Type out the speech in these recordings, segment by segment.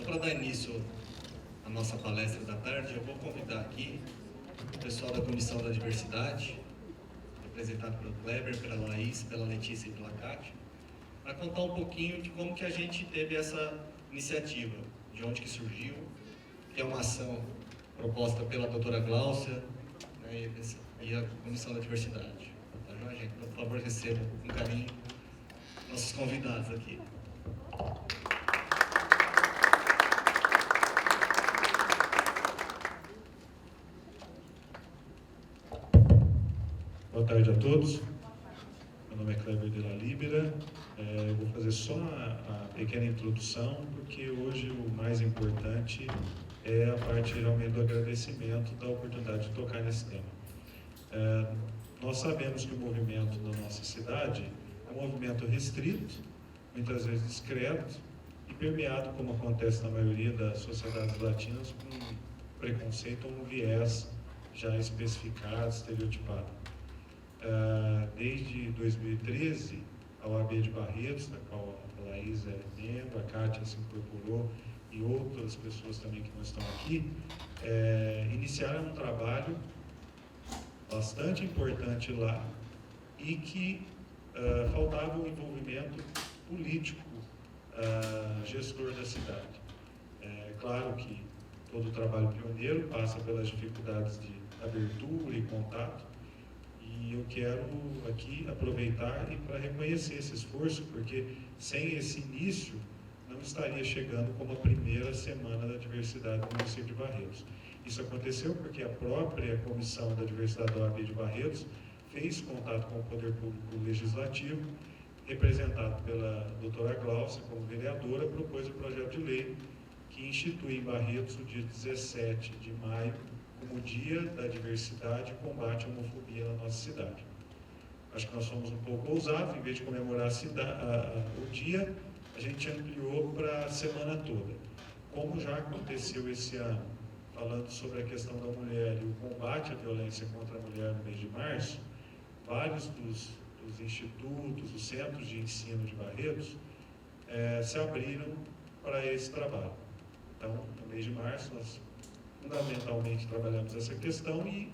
para dar início à nossa palestra da tarde, eu vou convidar aqui o pessoal da Comissão da Diversidade, representado pelo Kleber, pela Laís, pela Letícia e pela Kátia, para contar um pouquinho de como que a gente teve essa iniciativa, de onde que surgiu, que é uma ação proposta pela doutora Gláucia, né, e a Comissão da Diversidade. Tá, joia, gente? Então, por favor, recebam com carinho nossos convidados aqui. Boa tarde a todos. Meu nome é Kleber de la Libera. Eu vou fazer só a pequena introdução, porque hoje o mais importante é a parte realmente do agradecimento da oportunidade de tocar nesse tema. Nós sabemos que o movimento na nossa cidade é um movimento restrito, muitas vezes discreto e permeado, como acontece na maioria das sociedades latinas, com preconceito ou um viés já especificado, estereotipado. Desde 2013, a OAB de Barretos, da qual a Laís é membro, a Kátia se incorporou e outras pessoas também que não estão aqui, iniciaram um trabalho bastante importante lá e que faltava o envolvimento político gestor da cidade. Claro que todo o trabalho pioneiro passa pelas dificuldades de abertura e contato, e eu quero aqui aproveitar e para reconhecer esse esforço, porque sem esse início não estaria chegando como a primeira semana da diversidade no município de Barretos. Isso aconteceu porque a própria Comissão da Diversidade da OAB de Barretos fez contato com o Poder Público Legislativo, representado pela doutora Gláucia como vereadora, propôs o projeto de lei que institui em Barretos o dia 17 de maio como Dia da Diversidade e Combate à Homofobia na nossa cidade. Acho que nós fomos um pouco ousados, em vez de comemorar o dia, a gente ampliou para a semana toda. Como já aconteceu esse ano, falando sobre a questão da mulher e o combate à violência contra a mulher no mês de março, vários dos institutos, os centros de ensino de Barretos, se abriram para esse trabalho. Então, no mês de março, nós fundamentalmente trabalhamos essa questão e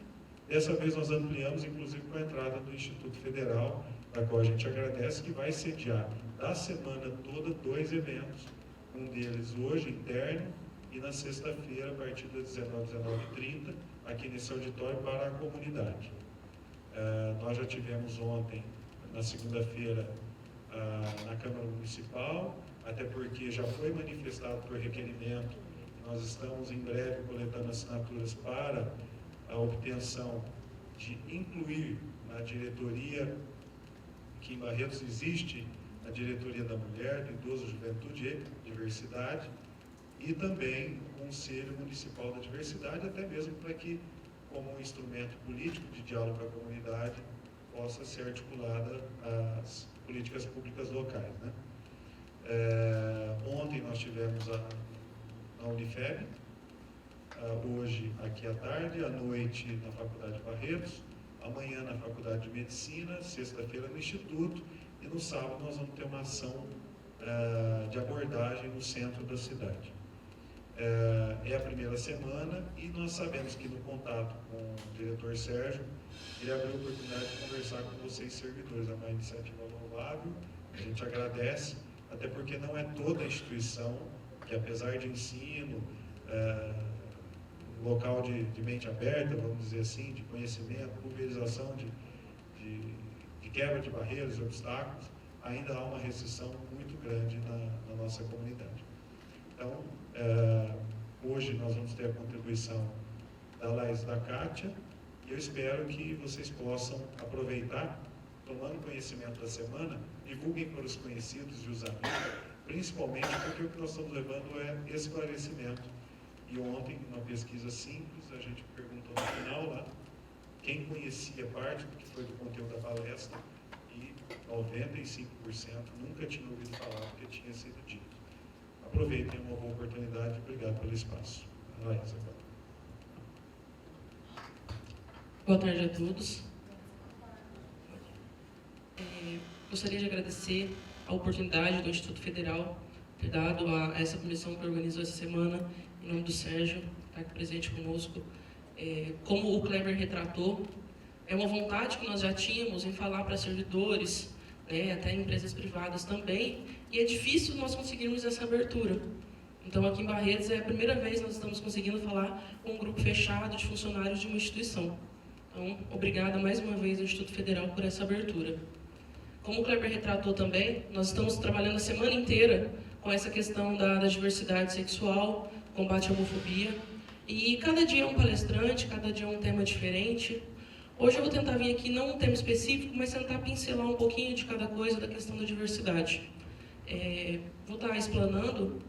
dessa vez nós ampliamos, inclusive com a entrada do Instituto Federal, da qual a gente agradece, que vai sediar da semana toda 2 eventos, um deles hoje, interno, e na sexta-feira, a partir das 19h30, aqui nesse auditório para a comunidade. Nós já tivemos ontem, na segunda-feira, na Câmara Municipal, até porque já foi manifestado por requerimento. Nós estamos em breve coletando assinaturas para a obtenção de incluir na diretoria, que em Barretos existe a diretoria da mulher, do idoso, juventude e diversidade, e também o Conselho Municipal da Diversidade, até mesmo para que, como um instrumento político de diálogo com a comunidade, possa ser articulada as políticas públicas locais, né? Ontem nós tivemos na Unifeb, hoje aqui à tarde, à noite na Faculdade de Barretos, amanhã na Faculdade de Medicina, sexta-feira no Instituto, e no sábado nós vamos ter uma ação de abordagem no centro da cidade. É a primeira semana e nós sabemos que no contato com o diretor Sérgio, ele abriu a oportunidade de conversar com vocês, servidores. É uma iniciativa louvável, a gente agradece, até porque não é toda a instituição que, apesar de ensino, local de mente aberta, vamos dizer assim, de conhecimento, pulverização de quebra de barreiras e obstáculos, ainda há uma restrição muito grande na nossa comunidade. Então, hoje nós vamos ter a contribuição da Laís e da Kátia, e eu espero que vocês possam aproveitar, tomando conhecimento da semana, divulguem para os conhecidos e os amigos, principalmente porque o que nós estamos levando é esclarecimento. E ontem, numa pesquisa simples, a gente perguntou no final lá, quem conhecia parte do que foi do conteúdo da palestra, e 95% nunca tinha ouvido falar do que tinha sido dito. Aproveitem uma boa oportunidade, obrigado pelo espaço. Laís, agora. Boa tarde a todos. Gostaria de agradecer a oportunidade do Instituto Federal ter dado a essa comissão que organizou essa semana, em nome do Sérgio, que está aqui presente conosco. Como o Kleber retratou, é uma vontade que nós já tínhamos em falar para servidores, né, até empresas privadas também, e é difícil nós conseguirmos essa abertura. Então, aqui em Barretos, é a primeira vez que nós estamos conseguindo falar com um grupo fechado de funcionários de uma instituição. Então, obrigada mais uma vez ao Instituto Federal por essa abertura. Como o Kleber retratou também, nós estamos trabalhando a semana inteira com essa questão da diversidade sexual, combate à homofobia, e cada dia é um palestrante, cada dia é um tema diferente. Hoje eu vou tentar vir aqui, não um tema específico, mas tentar pincelar um pouquinho de cada coisa da questão da diversidade. Vou estar explanando.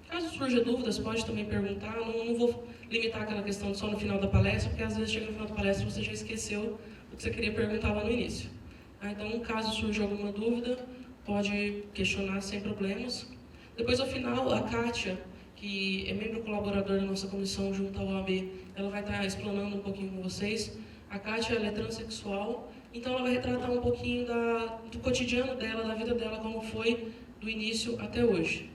Caso surja dúvidas, pode também perguntar. Não vou limitar aquela questão só no final da palestra, porque às vezes chega no final da palestra e você já esqueceu o que você queria perguntar lá no início. Então, caso surja alguma dúvida, pode questionar sem problemas. Depois, ao final, a Kátia, que é membro colaborador da nossa comissão junto à OAB, ela vai estar explanando um pouquinho com vocês. A Kátia, ela é transexual, então ela vai retratar um pouquinho do cotidiano dela, da vida dela, como foi do início até hoje.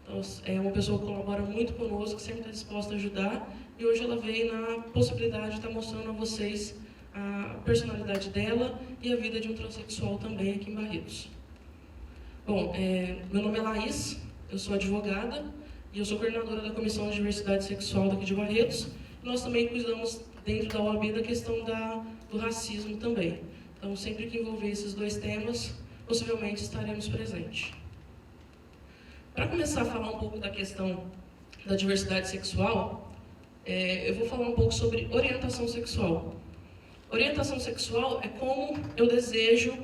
Então, é uma pessoa que colabora muito conosco, que sempre está disposta a ajudar, e hoje ela veio na possibilidade de estar mostrando a vocês a personalidade dela e a vida de um transexual também aqui em Barretos. Bom, meu nome é Laís, eu sou advogada e eu sou coordenadora da Comissão de Diversidade Sexual daqui de Barretos. Nós também cuidamos dentro da OAB da questão do racismo também. Então, sempre que envolver esses dois temas, possivelmente estaremos presentes. Para começar a falar um pouco da questão da diversidade sexual, eu vou falar um pouco sobre orientação sexual. Orientação sexual é como eu desejo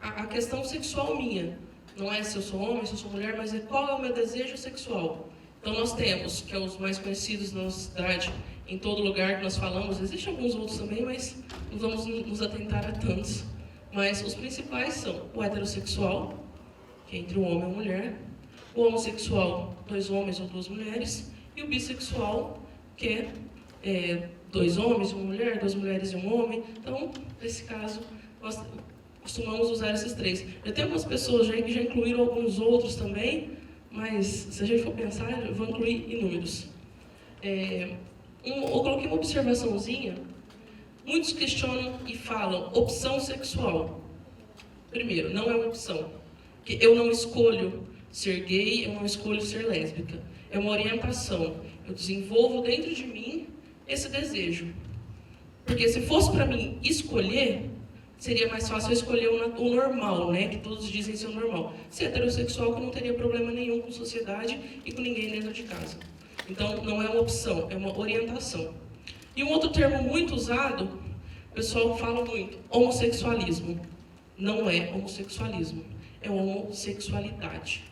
a questão sexual minha. Não é se eu sou homem, se eu sou mulher, mas é qual é o meu desejo sexual. Então, nós temos, que é os mais conhecidos na nossa cidade, em todo lugar que nós falamos, existem alguns outros também, mas não vamos nos atentar a tantos. Mas os principais são o heterossexual, que é entre um homem e uma mulher, o homossexual, 2 homens ou 2 mulheres, e o bissexual, que é 2 homens e uma mulher, 2 mulheres e um homem. Então, nesse caso, nós costumamos usar esses 3. Eu tenho algumas pessoas já que já incluíram alguns outros também, mas se a gente for pensar, eu vou incluir inúmeros. Eu coloquei uma observaçãozinha. Muitos questionam e falam opção sexual. Primeiro, não é uma opção. Porque eu não escolho ser gay, eu não escolho ser lésbica. É uma orientação. Eu desenvolvo dentro de mim esse desejo. Porque se fosse para mim escolher, seria mais fácil eu escolher o normal, né? Que todos dizem ser o normal. Ser heterossexual, que eu não teria problema nenhum com sociedade e com ninguém dentro de casa. Então, não é uma opção, é uma orientação. E um outro termo muito usado, o pessoal fala muito, homossexualismo. Não é homossexualismo, é homossexualidade.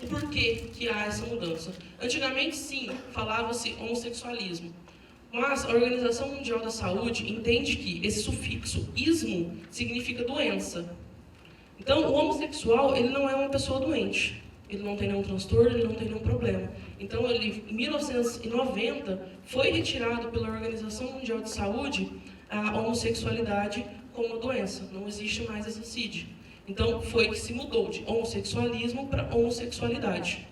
O porquê que há essa mudança? Antigamente, sim, falava-se homossexualismo. Mas a Organização Mundial da Saúde entende que esse sufixo ismo significa doença. Então, o homossexual, ele não é uma pessoa doente. Ele não tem nenhum transtorno, ele não tem nenhum problema. Então, em 1990, foi retirado pela Organização Mundial de Saúde a homossexualidade como doença. Não existe mais essa CID. Então, foi que se mudou de homossexualismo para homossexualidade.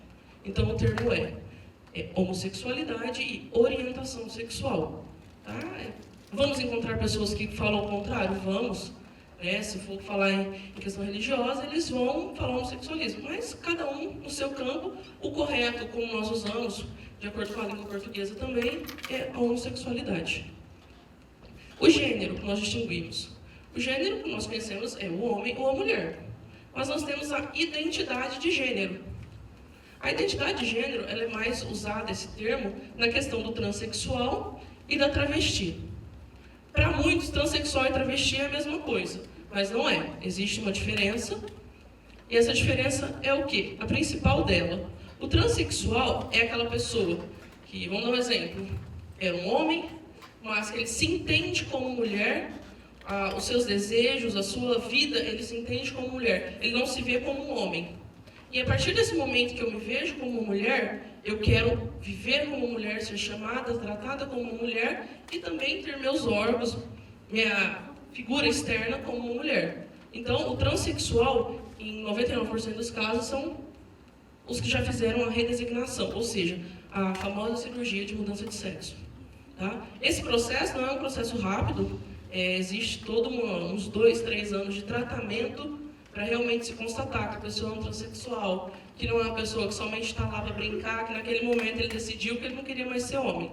Então, o termo é homossexualidade e orientação sexual. Tá? Vamos encontrar pessoas que falam o contrário? Vamos. Se for falar em questão religiosa, eles vão falar homossexualismo. Mas cada um no seu campo, o correto, como nós usamos, de acordo com a língua portuguesa também, é a homossexualidade. O gênero que nós distinguimos. O gênero que nós conhecemos é o homem ou a mulher. Mas nós temos a identidade de gênero. A identidade de gênero, ela é mais usada, esse termo, na questão do transexual e da travesti. Para muitos, transexual e travesti é a mesma coisa, mas não é. Existe uma diferença, e essa diferença é o quê? A principal dela. O transexual é aquela pessoa que, vamos dar um exemplo, é um homem, mas ele se entende como mulher, os seus desejos, a sua vida, ele se entende como mulher. Ele não se vê como um homem. E a partir desse momento que eu me vejo como mulher, eu quero viver como mulher, ser chamada, tratada como mulher e também ter meus órgãos, minha figura externa como mulher. Então, o transexual, em 99% dos casos, são os que já fizeram a redesignação, ou seja, a famosa cirurgia de mudança de sexo. Tá? Esse processo não é um processo rápido, existe uns 2, 3 anos de tratamento para realmente se constatar que a pessoa é um transexual, que não é uma pessoa que somente está lá para brincar, que naquele momento ele decidiu que ele não queria mais ser homem.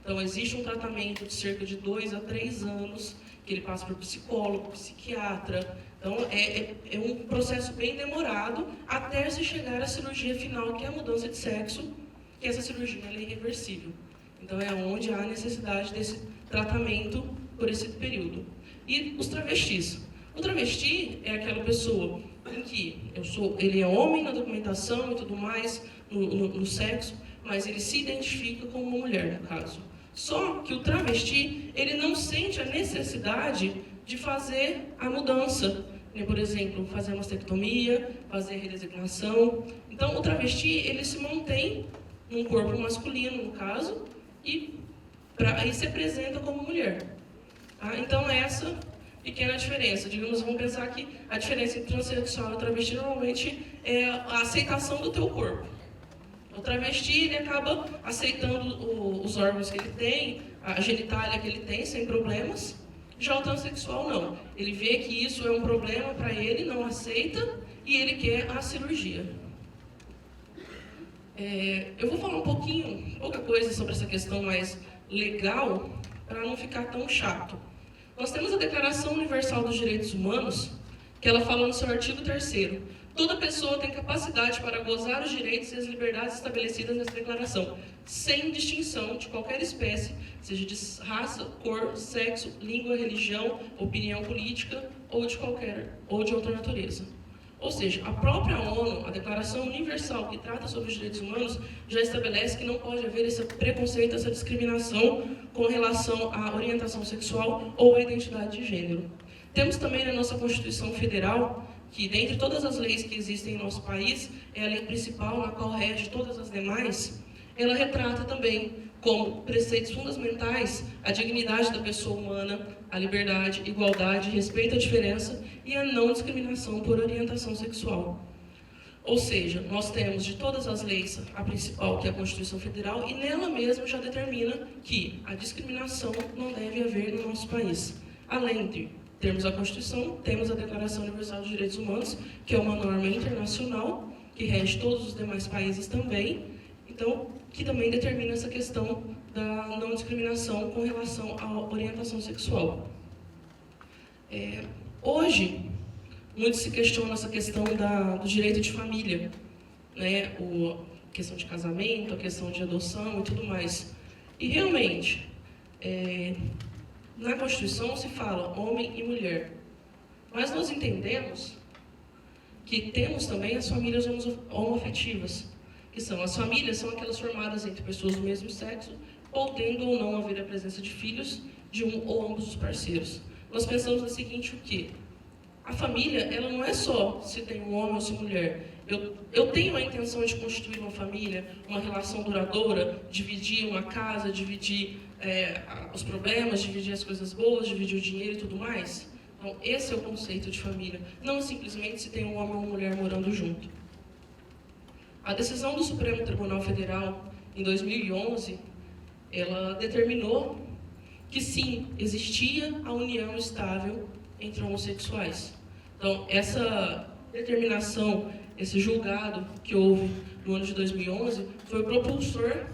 Então, existe um tratamento de cerca de 2 a 3 anos, que ele passa por psicólogo, psiquiatra. Então, é um processo bem demorado até se chegar à cirurgia final, que é a mudança de sexo, que essa cirurgia é irreversível. Então, é onde há necessidade desse tratamento por esse período. E os travestis. O travesti é aquela pessoa em que ele é homem na documentação e tudo mais, no sexo, mas ele se identifica como uma mulher, no caso. Só que o travesti, ele não sente a necessidade de fazer a mudança. Por exemplo, fazer a mastectomia, fazer a redesignação. Então, o travesti, ele se mantém num corpo masculino, no caso, e se apresenta como mulher. Tá? Então, essa pequena diferença. Digamos, vamos pensar que a diferença entre transexual e travesti normalmente é a aceitação do teu corpo. O travesti, ele acaba aceitando os órgãos que ele tem, a genitália que ele tem, sem problemas. Já o transexual, não. Ele vê que isso é um problema para ele, não aceita, e ele quer a cirurgia. Eu vou falar pouca coisa sobre essa questão mais legal, para não ficar tão chato. Nós temos a Declaração Universal dos Direitos Humanos, que ela fala no seu artigo 3º: toda pessoa tem capacidade para gozar os direitos e as liberdades estabelecidas nessa declaração, sem distinção de qualquer espécie, seja de raça, cor, sexo, língua, religião, opinião política ou de outra natureza. Ou seja, a própria ONU, a Declaração Universal que trata sobre os direitos humanos, já estabelece que não pode haver esse preconceito, essa discriminação com relação à orientação sexual ou à identidade de gênero. Temos também na nossa Constituição Federal que, dentre todas as leis que existem em nosso país, é a lei principal, na qual rege todas as demais, ela retrata também como preceitos fundamentais a dignidade da pessoa humana, a liberdade, igualdade, respeito à diferença e a não discriminação por orientação sexual. Ou seja, nós temos de todas as leis a principal, que é a Constituição Federal, e nela mesma já determina que a discriminação não deve haver no nosso país. Além de termos a Constituição, temos a Declaração Universal dos Direitos Humanos, que é uma norma internacional, que rege todos os demais países também, então, que também determina essa questão da não discriminação com relação à orientação sexual. Hoje, muito se questiona essa questão do direito de família, né? A questão de casamento, a questão de adoção e tudo mais. E realmente, na Constituição se fala homem e mulher, mas nós entendemos que temos também as famílias homoafetivas, que as famílias são aquelas formadas entre pessoas do mesmo sexo, ou tendo ou não haver a presença de filhos de um ou ambos os parceiros. Nós pensamos no seguinte, o quê? A família, ela não é só se tem um homem ou se mulher. Eu tenho a intenção de constituir uma família, uma relação duradoura, dividir uma casa, dividir os problemas, dividir as coisas boas, dividir o dinheiro e tudo mais. Então, esse é o conceito de família. Não simplesmente se tem um homem ou uma mulher morando junto. A decisão do Supremo Tribunal Federal, em 2011, ela determinou que sim, existia a união estável entre homossexuais. Então, essa determinação, esse julgado que houve no ano de 2011, foi o propulsor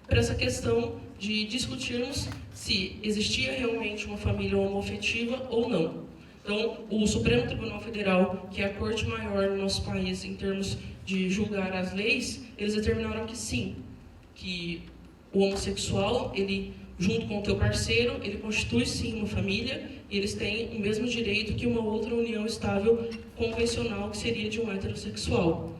para essa questão de discutirmos se existia realmente uma família homoafetiva ou não. Então, o Supremo Tribunal Federal, que é a corte maior no nosso país em termos de julgar as leis, eles determinaram que sim, que o homossexual, ele, junto com o teu parceiro, ele constitui sim uma família e eles têm o mesmo direito que uma outra união estável convencional, que seria de um heterossexual.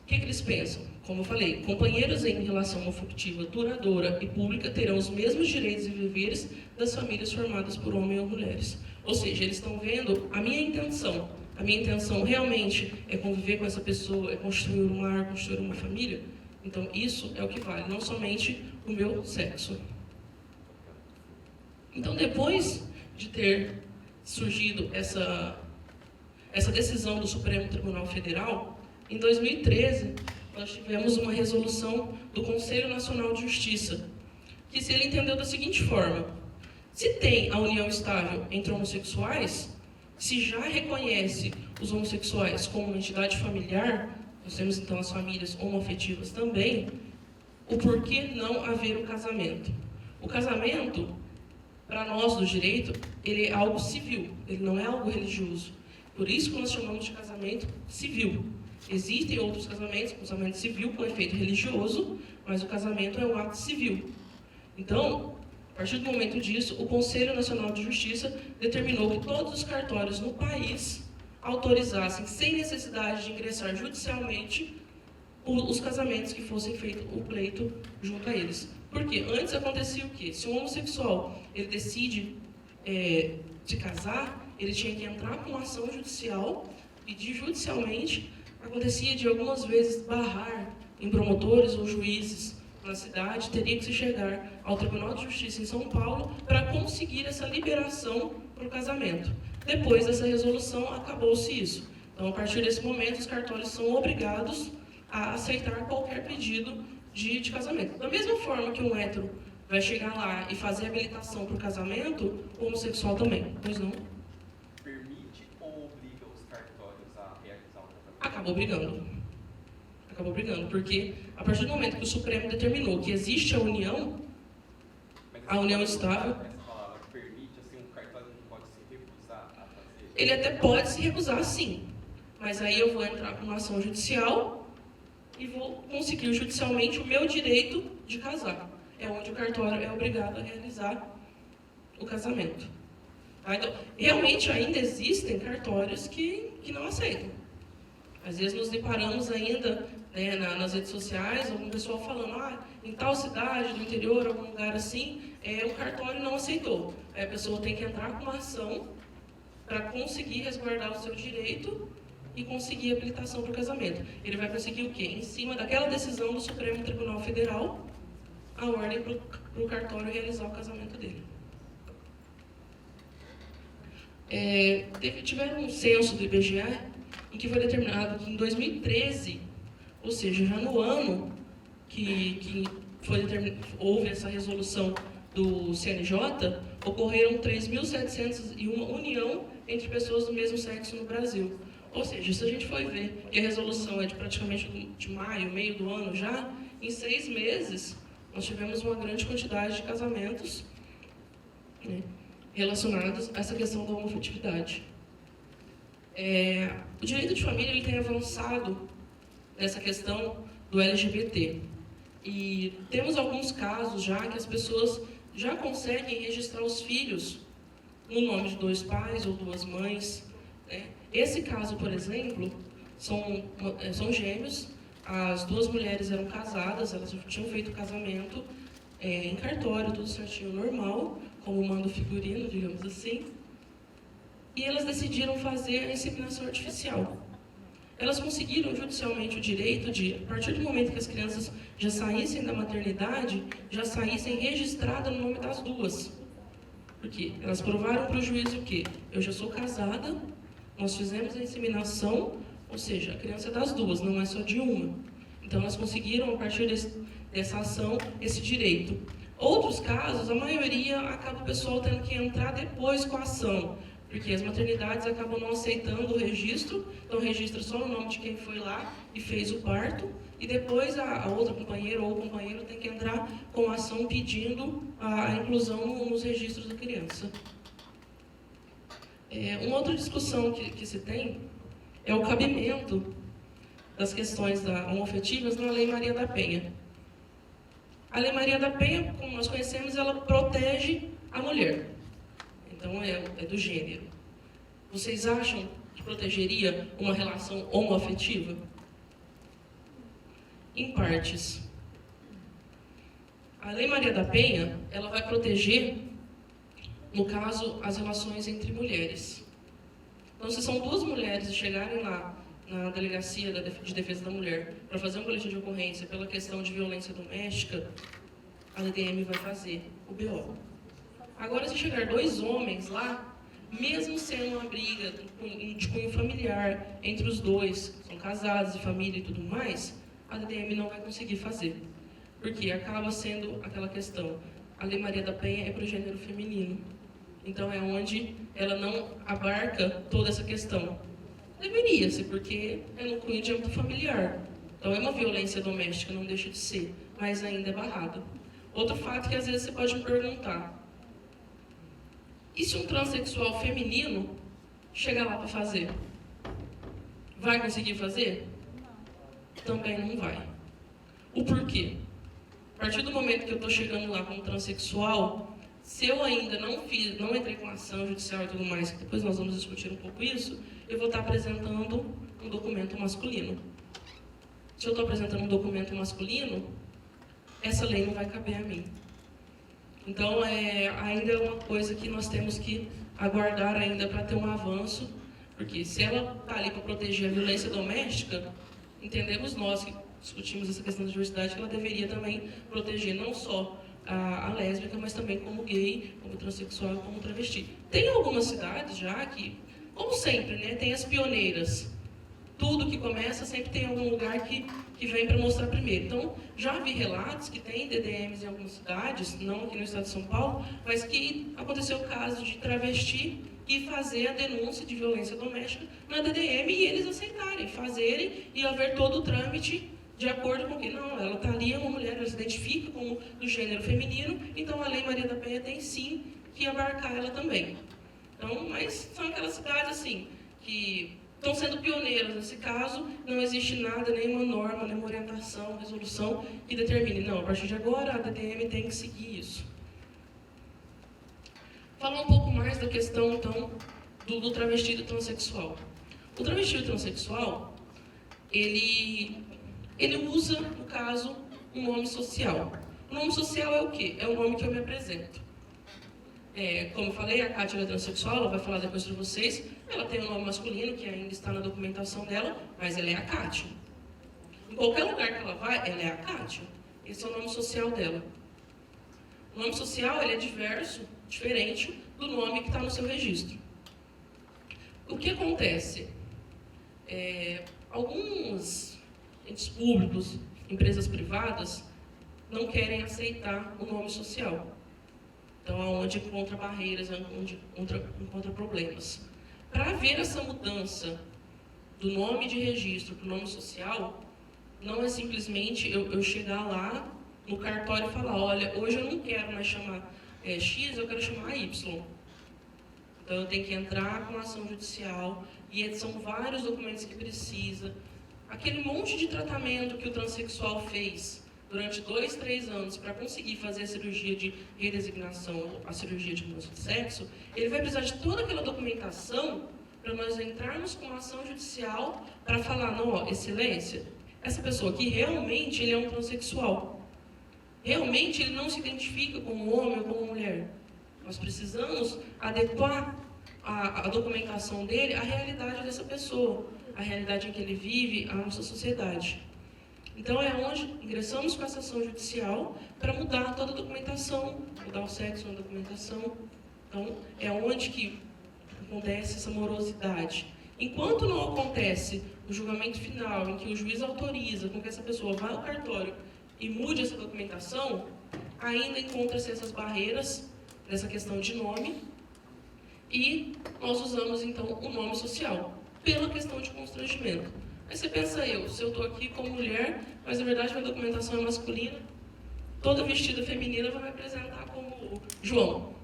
O que eles pensam? Como eu falei, companheiros em relação homoafetiva duradoura e pública terão os mesmos direitos e deveres das famílias formadas por homens ou mulheres. Ou seja, eles estão vendo a minha intenção. A minha intenção realmente é conviver com essa pessoa, é construir um lar, construir uma família. Então, isso é o que vale, não somente o meu sexo. Então, depois de ter surgido essa decisão do Supremo Tribunal Federal, Em 2013, nós tivemos uma resolução do Conselho Nacional de Justiça, que ele entendeu da seguinte forma: se tem a união estável entre homossexuais, se já reconhece os homossexuais como uma entidade familiar, nós temos então as famílias homoafetivas também, o porquê não haver o casamento? O casamento, para nós do direito, ele é algo civil, ele não é algo religioso. Por isso que nós chamamos de casamento civil. Existem outros casamentos, casamento civil com efeito religioso, mas o casamento é um ato civil. Então, a partir do momento disso, o Conselho Nacional de Justiça determinou que todos os cartórios no país autorizassem, sem necessidade de ingressar judicialmente, os casamentos que fossem feitos o pleito junto a eles. Porque antes acontecia o quê? Se um homossexual ele decide se casar, ele tinha que entrar com uma ação judicial, pedir judicialmente, acontecia de algumas vezes barrar em promotores ou juízes na cidade, teria que se chegar ao Tribunal de Justiça em São Paulo para conseguir essa liberação para o casamento. Depois dessa resolução, acabou-se isso. Então, a partir desse momento, os cartórios são obrigados a aceitar qualquer pedido de casamento. Da mesma forma que um hétero vai chegar lá e fazer habilitação para o casamento, o homossexual também. Pois não? Permite ou obriga os cartórios a realizar o casamento? Acabou brigando, porque a partir do momento que o Supremo determinou que existe a união estável... Essa palavra permite, assim, um cartório não pode se recusar a fazer? Ele até pode se recusar, sim. Mas aí eu vou entrar com uma ação judicial e vou conseguir judicialmente o meu direito de casar. É onde o cartório é obrigado a realizar o casamento. Tá? Então, realmente ainda existem cartórios que não aceitam. Às vezes nos deparamos ainda nas redes sociais, algum pessoal falando, em tal cidade do interior, algum lugar assim, o cartório não aceitou. Aí a pessoa tem que entrar com uma ação para conseguir resguardar o seu direito e conseguir habilitação para o casamento. Ele vai conseguir o quê? Em cima daquela decisão do Supremo Tribunal Federal, a ordem para o cartório realizar o casamento dele. Tiveram um censo do IBGE em que foi determinado que em 2013, ou seja, já no ano que houve essa resolução do CNJ, ocorreram 3.701 união entre pessoas do mesmo sexo no Brasil. Ou seja, se a gente for ver que a resolução é de praticamente de maio, meio do ano já, em 6 meses, nós tivemos uma grande quantidade de casamentos relacionados a essa questão da homoafetividade. O direito de família ele tem avançado nessa questão do LGBT. E temos alguns casos já que as pessoas já conseguem registrar os filhos no nome de 2 pais ou 2 mães. Esse caso, por exemplo, são gêmeos. As 2 mulheres eram casadas, elas tinham feito o casamento em cartório, tudo certinho, normal, como manda o figurino, digamos assim. E elas decidiram fazer a inseminação artificial. Elas conseguiram judicialmente o direito de, a partir do momento que as crianças já saíssem da maternidade, já saíssem registradas no nome das 2. Porque elas provaram para o juiz o quê? Eu já sou casada, nós fizemos a inseminação, ou seja, a criança é das 2, não é só de uma. Então, elas conseguiram, a partir dessa ação, esse direito. Outros casos, a maioria, acaba o pessoal tendo que entrar depois com a ação, porque as maternidades acabam não aceitando o registro, então registra só o nome de quem foi lá e fez o parto, e depois a outra companheira ou o companheiro tem que entrar com a ação pedindo a inclusão nos registros da criança. Uma outra discussão que se tem é o cabimento das questões homoafetivas na Lei Maria da Penha. A Lei Maria da Penha, como nós conhecemos, ela protege a mulher. Então, é do gênero. Vocês acham que protegeria uma relação homoafetiva? Em partes. A Lei Maria da Penha, ela vai proteger, no caso, as relações entre mulheres. Então, se são 2 mulheres e chegarem lá na Delegacia de Defesa da Mulher para fazer um boletim de ocorrência pela questão de violência doméstica, a DDM vai fazer o BO. Agora, se chegar 2 homens lá, mesmo sendo uma briga de cunho familiar entre os dois, são casados e família e tudo mais, a DDM não vai conseguir fazer. Porque acaba sendo aquela questão, a Lei Maria da Penha é para o gênero feminino. Então é onde ela não abarca toda essa questão. Deveria ser, porque é no cunho de âmbito familiar. Então é uma violência doméstica, não deixa de ser, mas ainda é barrado. Outro fato que às vezes você pode me perguntar, e se um transexual feminino chegar lá para fazer? Vai conseguir fazer? Também não vai. O porquê? A partir do momento que eu estou chegando lá como transexual, se eu ainda não entrei com ação judicial e tudo mais, que depois nós vamos discutir um pouco isso, eu vou estar apresentando um documento masculino. Se eu estou apresentando um documento masculino, essa lei não vai caber a mim. Então, ainda é uma coisa que nós temos que aguardar ainda para ter um avanço, porque se ela está ali para proteger a violência doméstica, entendemos nós que discutimos essa questão da diversidade, que ela deveria também proteger não só a lésbica, mas também como gay, como transexual, como travesti. Tem algumas cidades já que, como sempre, né, tem as pioneiras. Tudo que começa sempre tem algum lugar que vem para mostrar primeiro. Então, já vi relatos que tem DDMs em algumas cidades, não aqui no estado de São Paulo, mas que aconteceu o caso de travesti e fazer a denúncia de violência doméstica na DDM e eles aceitarem, fazerem e haver todo o trâmite de acordo com que, não, ela está ali, é uma mulher, ela se identifica como do gênero feminino, então a Lei Maria da Penha tem sim que abarcar ela também. Então, mas são aquelas cidades assim, que estão sendo pioneiras nesse caso, não existe nada, nenhuma norma, nenhuma orientação, resolução que determine, não, a partir de agora a DDM tem que seguir isso. Falar um pouco mais da questão, então, do travesti e do transexual. O travesti e o transexual, ele usa, no caso, um nome social. O nome social é o quê? É o nome que eu me apresento. Como eu falei, a Kátia é transexual, ela vai falar depois para vocês. Ela tem um nome masculino, que ainda está na documentação dela, mas ela é a Kátia. Em qualquer lugar que ela vai, ela é a Kátia. Esse é o nome social dela. O nome social ele é diverso, diferente do nome que está no seu registro. O que acontece? Alguns entes públicos, empresas privadas, não querem aceitar o nome social. Então, é onde encontra barreiras, é onde encontra problemas. Para haver essa mudança do nome de registro para o nome social, não é simplesmente eu chegar lá no cartório e falar, olha, hoje eu não quero mais chamar X, eu quero chamar Y. Então, eu tenho que entrar com ação judicial, e são vários documentos que precisa. Aquele monte de tratamento que o transexual fez durante 2, 3 anos para conseguir fazer a cirurgia de redesignação, a cirurgia de mudança de sexo, ele vai precisar de toda aquela documentação para nós entrarmos com ação judicial para falar, não, ó, excelência, essa pessoa aqui realmente ele é um transexual. Realmente ele não se identifica como homem ou como mulher. Nós precisamos adequar a documentação dele à realidade dessa pessoa, à realidade em que ele vive, à nossa sociedade. Então, é onde ingressamos com essa ação judicial para mudar toda a documentação, mudar o sexo na documentação. Então, é onde que acontece essa morosidade. Enquanto não acontece o julgamento final, em que o juiz autoriza com que essa pessoa vá ao cartório e mude essa documentação, ainda encontra-se essas barreiras nessa questão de nome, e nós usamos, então, o nome social, pela questão de constrangimento. Aí você pensa se eu estou aqui como mulher, mas na verdade minha documentação é masculina, toda vestida feminina vai me apresentar como João.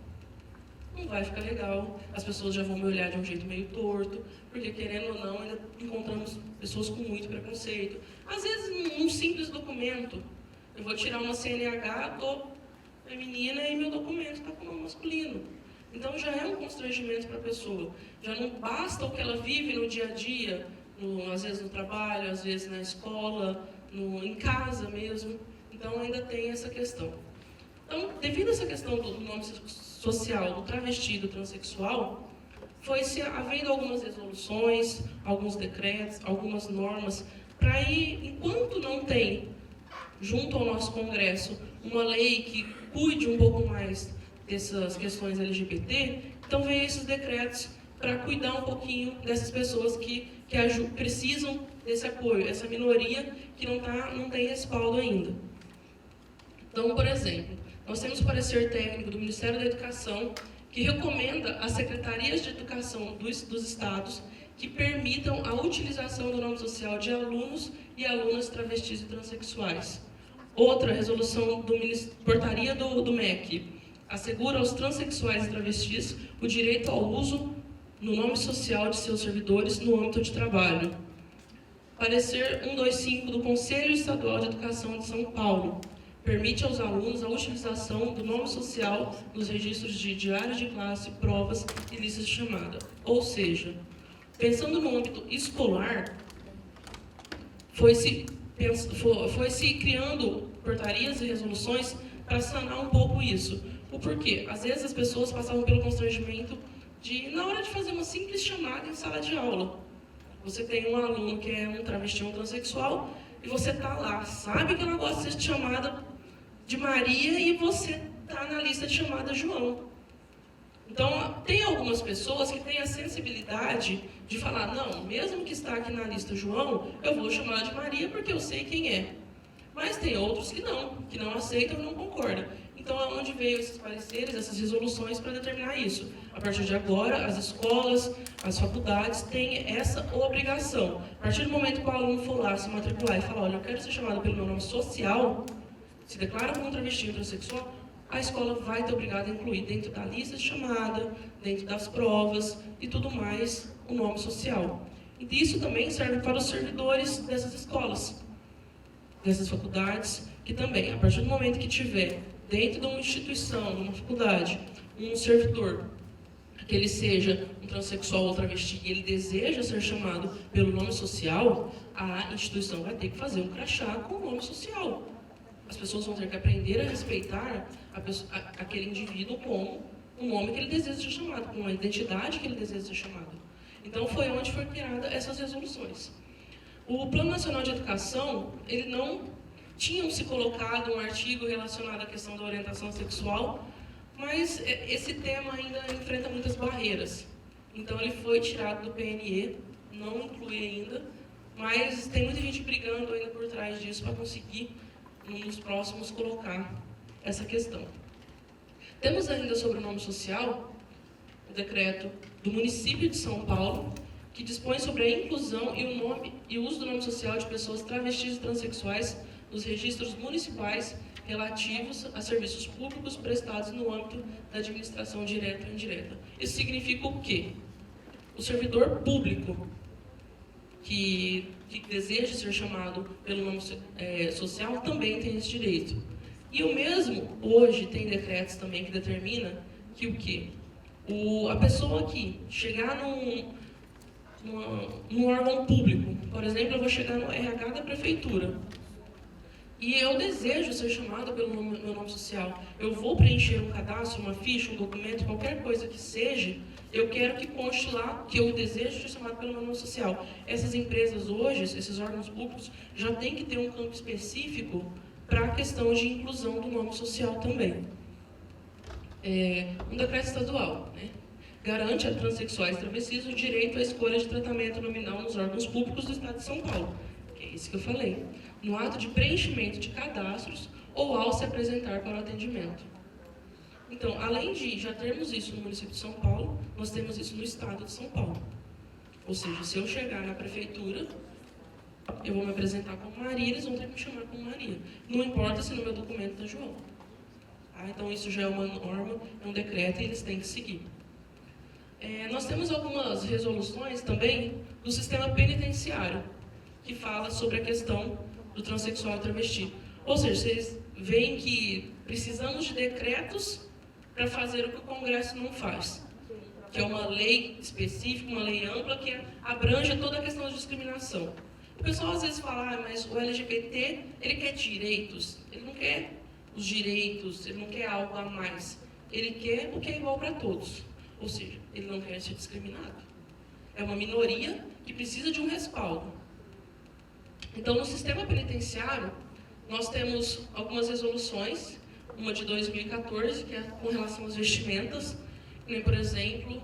Não vai ficar legal, as pessoas já vão me olhar de um jeito meio torto, porque querendo ou não, ainda encontramos pessoas com muito preconceito. Às vezes, num simples documento, eu vou tirar uma CNH, estou feminina e meu documento está com nome masculino. Então já é um constrangimento para a pessoa. Já não basta o que ela vive no dia a dia, às vezes no trabalho, às vezes na escola, em casa mesmo. Então ainda tem essa questão. Então, devido a essa questão do nome social, do travesti, do transexual, foi-se havendo algumas resoluções, alguns decretos, algumas normas, para ir, enquanto não tem, junto ao nosso Congresso, uma lei que cuide um pouco mais dessas questões LGBT, Então, veio esses decretos para cuidar um pouquinho dessas pessoas que precisam desse apoio, essa minoria que não tem respaldo ainda. Então, por exemplo, nós temos o parecer técnico do Ministério da Educação, que recomenda às secretarias de educação dos estados que permitam a utilização do nome social de alunos e alunas travestis e transexuais. Outra resolução portaria do MEC assegura aos transexuais e travestis o direito ao uso no nome social de seus servidores no âmbito de trabalho. Parecer 125 do Conselho Estadual de Educação de São Paulo permite aos alunos a utilização do nome social nos registros de diários de classe, provas e listas de chamada. Ou seja, pensando no âmbito escolar, foi-se criando portarias e resoluções para sanar um pouco isso. O porquê? Às vezes as pessoas passavam pelo constrangimento de, na hora de fazer uma simples chamada em sala de aula, você tem um aluno que é um travesti, um transexual, e você está lá, sabe que ela gosta de ser chamada de Maria e você está na lista de chamada João. Então, tem algumas pessoas que têm a sensibilidade de falar, não, mesmo que está aqui na lista João, eu vou chamar de Maria porque eu sei quem é. Mas tem outros que não aceitam e não concordam. Então, é onde veio esses pareceres, essas resoluções para determinar isso. A partir de agora, as escolas, as faculdades têm essa obrigação. A partir do momento que o aluno for lá se matricular e falar, olha, eu quero ser chamado pelo meu nome social, se declara como travesti ou transexual, a escola vai ter obrigado a incluir dentro da lista de chamada, dentro das provas e tudo mais, o nome social. E isso também serve para os servidores dessas escolas, dessas faculdades, que também, a partir do momento que tiver dentro de uma instituição, numa faculdade, um servidor, que ele seja um transexual ou travesti, e ele deseja ser chamado pelo nome social, a instituição vai ter que fazer um crachá com o nome social. As pessoas vão ter que aprender a respeitar aquele indivíduo com o nome que ele deseja ser chamado, com a identidade que ele deseja ser chamado. Então, foi onde foi criada essas resoluções. O Plano Nacional de Educação, ele não tinha se colocado um artigo relacionado à questão da orientação sexual, mas esse tema ainda enfrenta muitas barreiras. Então, ele foi tirado do PNE, não inclui ainda, mas tem muita gente brigando ainda por trás disso para conseguir, nos próximos, colocar essa questão. Temos ainda sobre o nome social o decreto do município de São Paulo, que dispõe sobre a inclusão e o uso do nome social de pessoas travestis e transexuais nos registros municipais relativos a serviços públicos prestados no âmbito da administração direta ou indireta. Isso significa o quê? O servidor público que deseja ser chamado pelo nome social também tem esse direito. E o mesmo, hoje, tem decretos também que determina que o quê? A pessoa que chegar num órgão público, por exemplo, eu vou chegar no RH da prefeitura, e eu desejo ser chamada pelo meu nome social, eu vou preencher um cadastro, uma ficha, um documento, qualquer coisa que seja, eu quero que conste lá que eu desejo ser chamado pelo meu nome social. Essas empresas hoje, esses órgãos públicos, já têm que ter um campo específico para a questão de inclusão do nome social também. Um decreto estadual, né, garante a transexuais e travestis o direito à escolha de tratamento nominal nos órgãos públicos do Estado de São Paulo, que é isso que eu falei, no ato de preenchimento de cadastros ou ao se apresentar para o atendimento. Então, além de já termos isso no município de São Paulo, nós temos isso no Estado de São Paulo. Ou seja, se eu chegar na prefeitura, eu vou me apresentar como Maria, eles vão ter que me chamar como Maria. Não importa se no meu documento está João. Então, isso já é uma norma, é um decreto e eles têm que seguir. Nós temos algumas resoluções também do sistema penitenciário, que fala sobre a questão do transexual e travesti. Ou seja, vocês veem que precisamos de decretos para fazer o que o Congresso não faz, que é uma lei específica, uma lei ampla que abrange toda a questão de discriminação. O pessoal às vezes fala, mas o LGBT, ele quer direitos, ele não quer os direitos, ele não quer algo a mais, ele quer o que é igual para todos, ou seja, ele não quer ser discriminado. É uma minoria que precisa de um respaldo. Então, no sistema penitenciário, nós temos algumas resoluções, uma de 2014, que é com relação às vestimentas, Nem, por exemplo,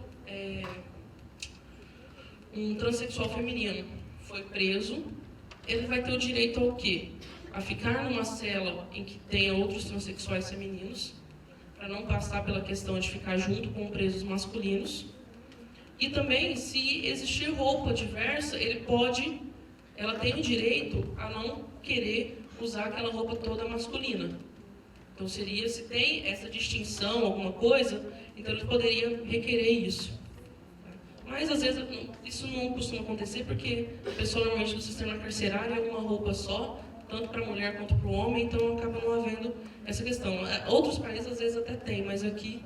um transexual feminino foi preso, ele vai ter o direito ao quê? A ficar numa cela em que tenha outros transexuais femininos, para não passar pela questão de ficar junto com presos masculinos. E também, se existir roupa diversa, ela tem o direito a não querer usar aquela roupa toda masculina. Então, se tem essa distinção, alguma coisa, então ele poderia requerer isso. Mas, às vezes, isso não costuma acontecer, porque a pessoa, normalmente, no sistema carcerário é uma roupa só, tanto para a mulher quanto para o homem, então acaba não havendo essa questão. Outros países, às vezes, até tem, mas aqui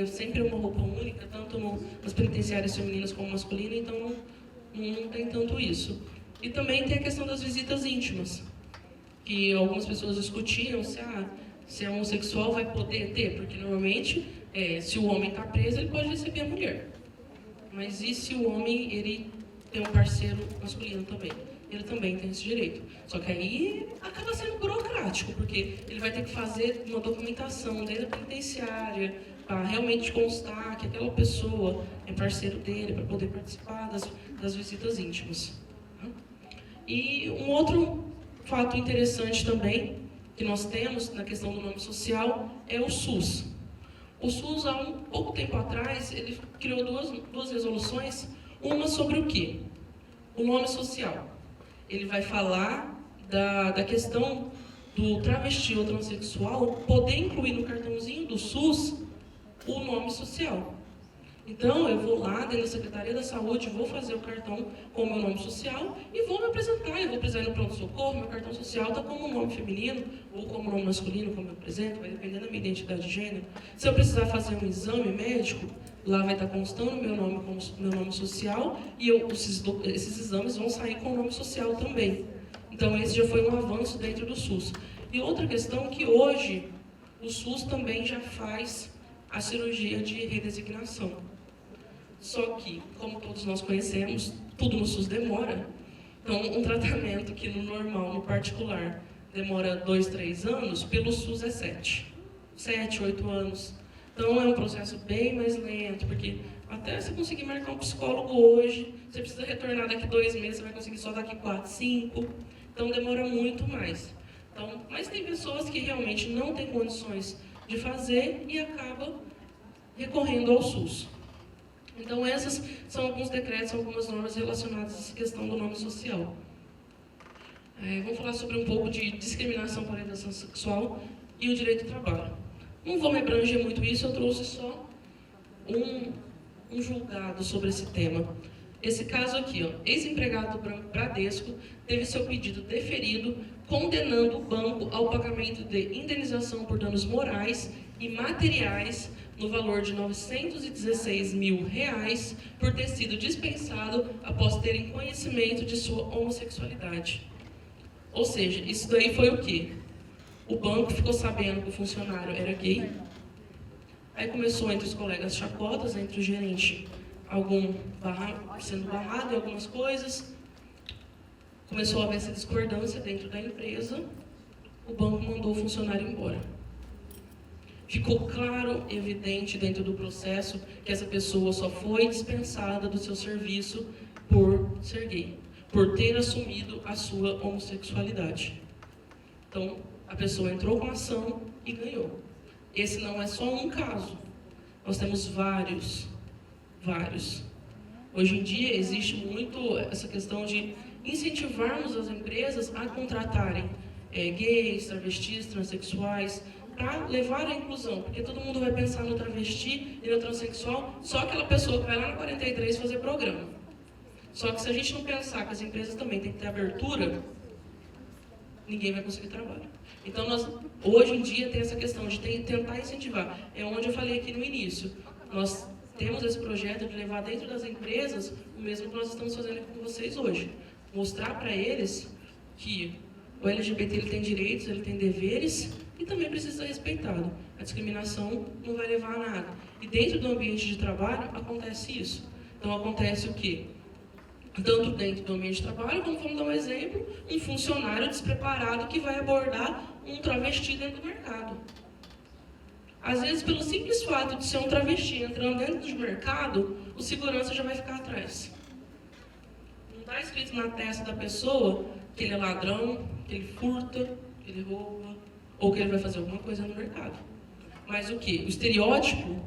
sempre é uma roupa única, tanto nas penitenciárias femininas como masculinas, então não tem tanto isso. E também tem a questão das visitas íntimas, que algumas pessoas discutiam se é homossexual vai poder ter, porque normalmente, se o homem está preso, ele pode receber a mulher. Mas e se o homem ele tem um parceiro masculino também? Ele também tem esse direito. Só que aí acaba sendo burocrático, porque ele vai ter que fazer uma documentação dentro da penitenciária para realmente constar que aquela pessoa é parceiro dele, para poder participar das visitas íntimas. E um outro fato interessante também que nós temos na questão do nome social é o SUS. O SUS, há um pouco tempo atrás, ele criou duas resoluções, uma sobre o quê? O nome social. Ele vai falar da questão do travesti ou transexual poder incluir no cartãozinho do SUS o nome social. Então, eu vou lá dentro da Secretaria da Saúde, vou fazer o cartão com o meu nome social e vou me apresentar. Eu vou precisar ir no pronto-socorro, meu cartão social está como nome feminino ou como nome masculino, como eu apresento, vai depender da minha identidade de gênero. Se eu precisar fazer um exame médico, lá vai estar constando o meu nome como meu nome social e esses exames vão sair com o nome social também. Então, esse já foi um avanço dentro do SUS. E outra questão que hoje o SUS também já faz a cirurgia de redesignação. Só que, como todos nós conhecemos, tudo no SUS demora. Então, um tratamento que no normal, no particular, demora 2, 3 anos, pelo SUS é 7, 8 anos. Então, é um processo bem mais lento, porque até você conseguir marcar um psicólogo hoje, você precisa retornar daqui 2 meses, você vai conseguir só daqui 4, 5. Então, demora muito mais. Então, mas tem pessoas que realmente não têm condições de fazer e acaba recorrendo ao SUS. Então, essas são alguns decretos, algumas normas relacionadas a essa questão do nome social. Vamos falar sobre um pouco de discriminação por orientação sexual e o direito do trabalho. Não vou me abranger muito isso, eu trouxe só um julgado sobre esse tema. Esse caso aqui, ex-empregado do Bradesco teve seu pedido deferido, condenando o banco ao pagamento de indenização por danos morais e materiais no valor de R$ 916 mil por ter sido dispensado após terem conhecimento de sua homossexualidade. Ou seja, isso daí foi o quê? O banco ficou sabendo que o funcionário era gay, aí começou entre os colegas chacotas, entre o gerente sendo barrado em algumas coisas, começou a haver essa discordância dentro da empresa, o banco mandou o funcionário embora. Ficou claro, evidente dentro do processo, que essa pessoa só foi dispensada do seu serviço por ser gay, por ter assumido a sua homossexualidade. Então, a pessoa entrou com a ação e ganhou. Esse não é só um caso. Nós temos vários. Hoje em dia, existe muito essa questão de incentivarmos as empresas a contratarem gays, travestis, transexuais, para levar a inclusão, porque todo mundo vai pensar no travesti e no transexual, só aquela pessoa que vai lá no 43 fazer programa. Só que se a gente não pensar que as empresas também têm que ter abertura, ninguém vai conseguir trabalho. Então, hoje em dia, tem essa questão de tentar incentivar. É onde eu falei aqui no início. Nós temos esse projeto de levar dentro das empresas o mesmo que nós estamos fazendo aqui com vocês hoje. Mostrar para eles que o LGBT ele tem direitos, ele tem deveres e também precisa ser respeitado. A discriminação não vai levar a nada. E dentro do ambiente de trabalho acontece isso. Então acontece o quê? Tanto dentro do ambiente de trabalho, como vamos dar um exemplo, um funcionário despreparado que vai abordar um travesti dentro do mercado. Às vezes, pelo simples fato de ser um travesti entrando dentro do mercado, o segurança já vai ficar atrás. Não está escrito na testa da pessoa que ele é ladrão, que ele furta, que ele rouba, ou que ele vai fazer alguma coisa no mercado. Mas o quê? O estereótipo,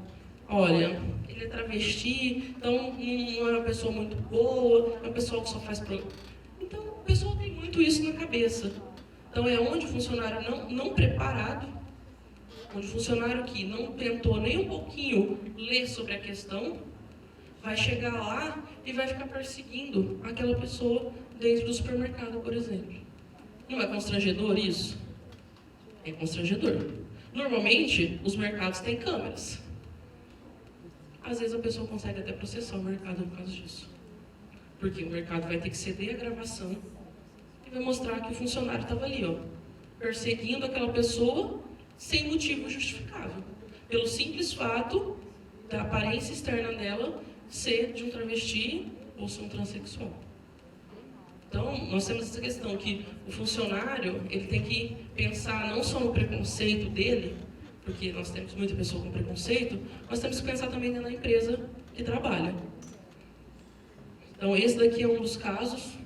olha, ele é travesti, então não é uma pessoa muito boa, é uma pessoa que só faz problema. Então, o pessoal tem muito isso na cabeça. Então, é onde o funcionário não preparado, onde o funcionário que não tentou nem um pouquinho ler sobre a questão, vai chegar lá e vai ficar perseguindo aquela pessoa dentro do supermercado, por exemplo. Não é constrangedor isso? É constrangedor. Normalmente, os mercados têm câmeras. Às vezes a pessoa consegue até processar o mercado por causa disso. Porque o mercado vai ter que ceder a gravação e vai mostrar que o funcionário estava ali, ó, perseguindo aquela pessoa sem motivo justificável. Pelo simples fato da aparência externa dela ser de um travesti ou ser um transexual. Então, nós temos essa questão que o funcionário ele tem que pensar não só no preconceito dele, porque nós temos muita pessoa com preconceito, nós temos que pensar também na empresa que trabalha. Então, esse daqui é um dos casos,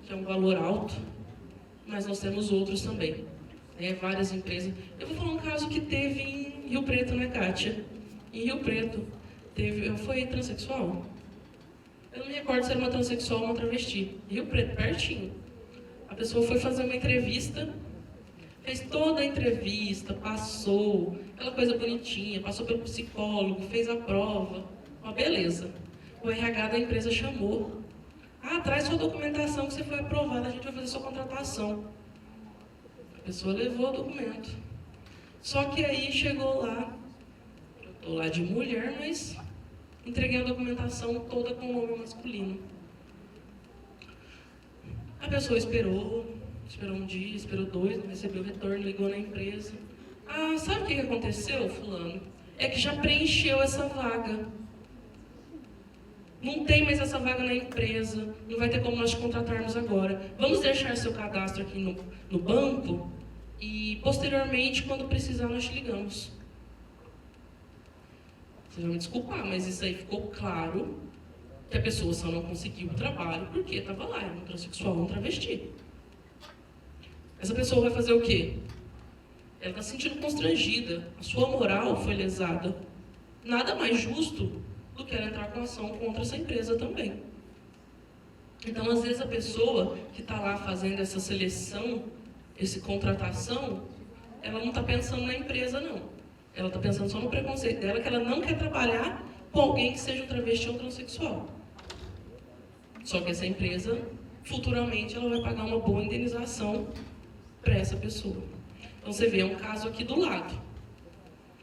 que é um valor alto, mas nós temos outros também. Várias empresas. Eu vou falar um caso que teve em Rio Preto, né, Kátia? Em Rio Preto, foi transexual? Eu não me recordo se era uma transexual ou uma travesti. Rio Preto, pertinho. A pessoa foi fazer uma entrevista, fez toda a entrevista, passou, aquela coisa bonitinha, passou pelo psicólogo, fez a prova, uma beleza. O RH da empresa chamou. Traz sua documentação que você foi aprovada, a gente vai fazer sua contratação. A pessoa levou o documento. Só que aí chegou lá, eu estou lá de mulher, mas entreguei a documentação toda com o nome masculino. A pessoa esperou um dia, esperou 2, não recebeu retorno, ligou na empresa. Sabe o que aconteceu, fulano? É que já preencheu essa vaga. Não tem mais essa vaga na empresa, não vai ter como nós te contratarmos agora. Vamos deixar seu cadastro aqui no banco e, posteriormente, quando precisar, nós te ligamos. Você vai me desculpar, mas isso aí ficou claro que a pessoa só não conseguiu o trabalho porque estava lá, era um transexual, um travesti. Essa pessoa vai fazer o quê? Ela está se sentindo constrangida, a sua moral foi lesada. Nada mais justo do que ela entrar com ação contra essa empresa também. Então, às vezes, a pessoa que está lá fazendo essa seleção, essa contratação, ela não está pensando na empresa, não. Ela está pensando só no preconceito dela, que ela não quer trabalhar com alguém que seja um travesti ou transexual. Só que essa empresa, futuramente, ela vai pagar uma boa indenização para essa pessoa. Então, você vê, é um caso aqui do lado.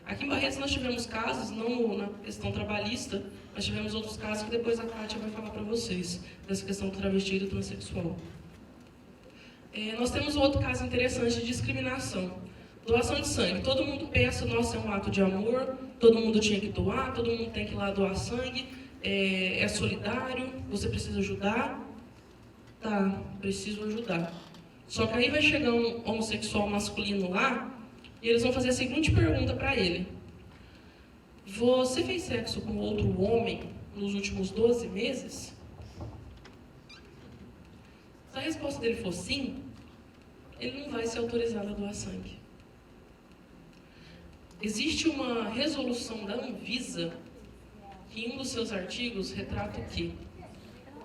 Aqui em Barretos nós tivemos casos, não na questão trabalhista, mas tivemos outros casos que depois a Kátia vai falar para vocês, dessa questão do travesti e do transexual. Nós temos um outro caso interessante de discriminação. Doação de sangue. Todo mundo pensa, nossa, é um ato de amor, todo mundo tinha que doar, todo mundo tem que ir lá doar sangue, é solidário, você precisa ajudar. Tá, preciso ajudar. Só que aí vai chegar um homossexual masculino lá, e eles vão fazer a seguinte pergunta para ele. Você fez sexo com outro homem nos últimos 12 meses? Se a resposta dele for sim, ele não vai ser autorizado a doar sangue. Existe uma resolução da Anvisa que em um dos seus artigos retrata o quê?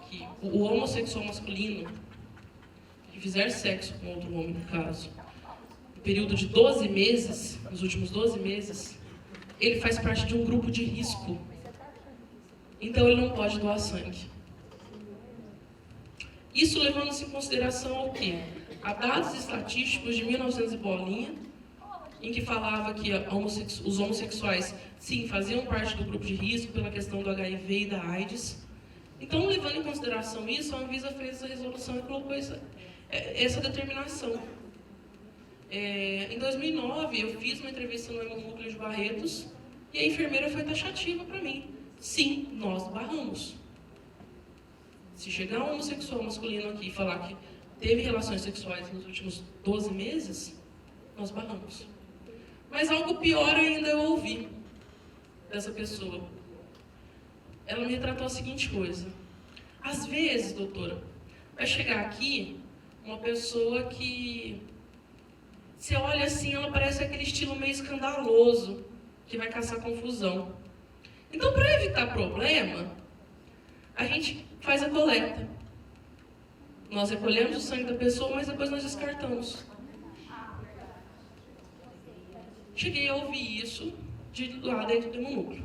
Que o homossexual masculino que fizer sexo com outro homem, no caso, no período de 12 meses, nos últimos 12 meses, ele faz parte de um grupo de risco. Então ele não pode doar sangue. Isso levando-se em consideração ao quê? A dados estatísticos de 1900 e bolinha, em que falava que os homossexuais, sim, faziam parte do grupo de risco pela questão do HIV e da AIDS. Então, levando em consideração isso, a Anvisa fez essa resolução e colocou essa determinação. Em 2009, eu fiz uma entrevista no Hemonúcleo de Barretos e a enfermeira foi taxativa para mim. Sim, nós barramos. Se chegar um homossexual masculino aqui e falar que teve relações sexuais nos últimos 12 meses, nós barramos. Mas algo pior ainda eu ouvi dessa pessoa. Ela me retratou a seguinte coisa. Às vezes, doutora, vai chegar aqui uma pessoa que, você olha assim, ela parece aquele estilo meio escandaloso, que vai caçar confusão. Então, para evitar problema, a gente faz a coleta. Nós recolhemos o sangue da pessoa, mas depois nós descartamos. Cheguei a ouvir isso de lá dentro do meu núcleo.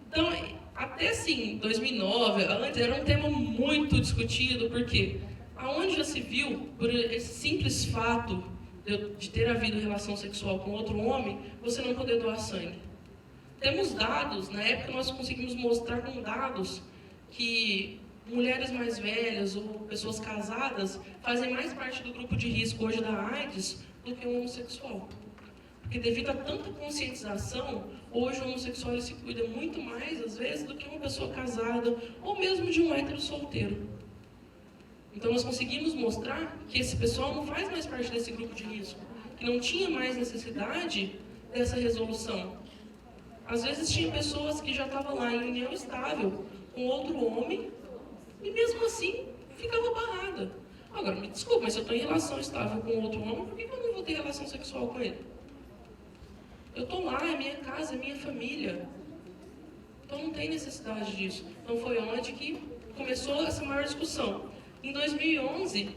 Então, até assim, 2009, antes era um tema muito discutido, porque aonde já se viu, por esse simples fato de ter havido relação sexual com outro homem, você não poder doar sangue. Temos dados, na época nós conseguimos mostrar com dados que mulheres mais velhas ou pessoas casadas fazem mais parte do grupo de risco hoje da AIDS do que o homossexual. Porque devido a tanta conscientização, hoje o homossexual ele se cuida muito mais, às vezes, do que uma pessoa casada, ou mesmo de um hétero solteiro. Então nós conseguimos mostrar que esse pessoal não faz mais parte desse grupo de risco, que não tinha mais necessidade dessa resolução. Às vezes tinha pessoas que já estavam lá em união estável com outro homem, e mesmo assim ficava barrada. Agora, me desculpa, mas se eu estou em relação estável com outro homem, por que eu não vou ter relação sexual com ele? Eu estou lá, é minha casa, é minha família. Então não tem necessidade disso. Então foi onde que começou essa maior discussão. Em 2011,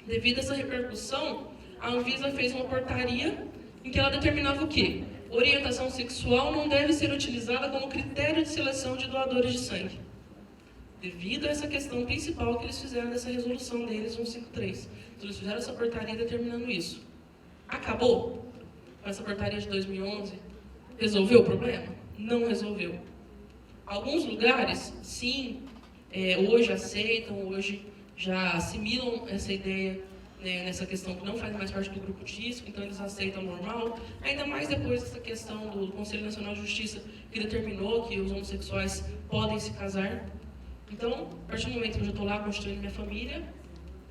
devido a essa repercussão, a Anvisa fez uma portaria em que ela determinava o quê? Orientação sexual não deve ser utilizada como critério de seleção de doadores de sangue. Devido a essa questão principal que eles fizeram nessa resolução deles, 153. Então eles fizeram essa portaria determinando isso. Acabou? Essa portaria de 2011 resolveu o problema? Não resolveu. Alguns lugares, sim, hoje aceitam, hoje já assimilam essa ideia, né, nessa questão que não faz mais parte do grupo de risco, então eles aceitam normal. Ainda mais depois dessa questão do Conselho Nacional de Justiça, que determinou que os homossexuais podem se casar. Então, a partir do momento que eu já estou lá construindo minha família,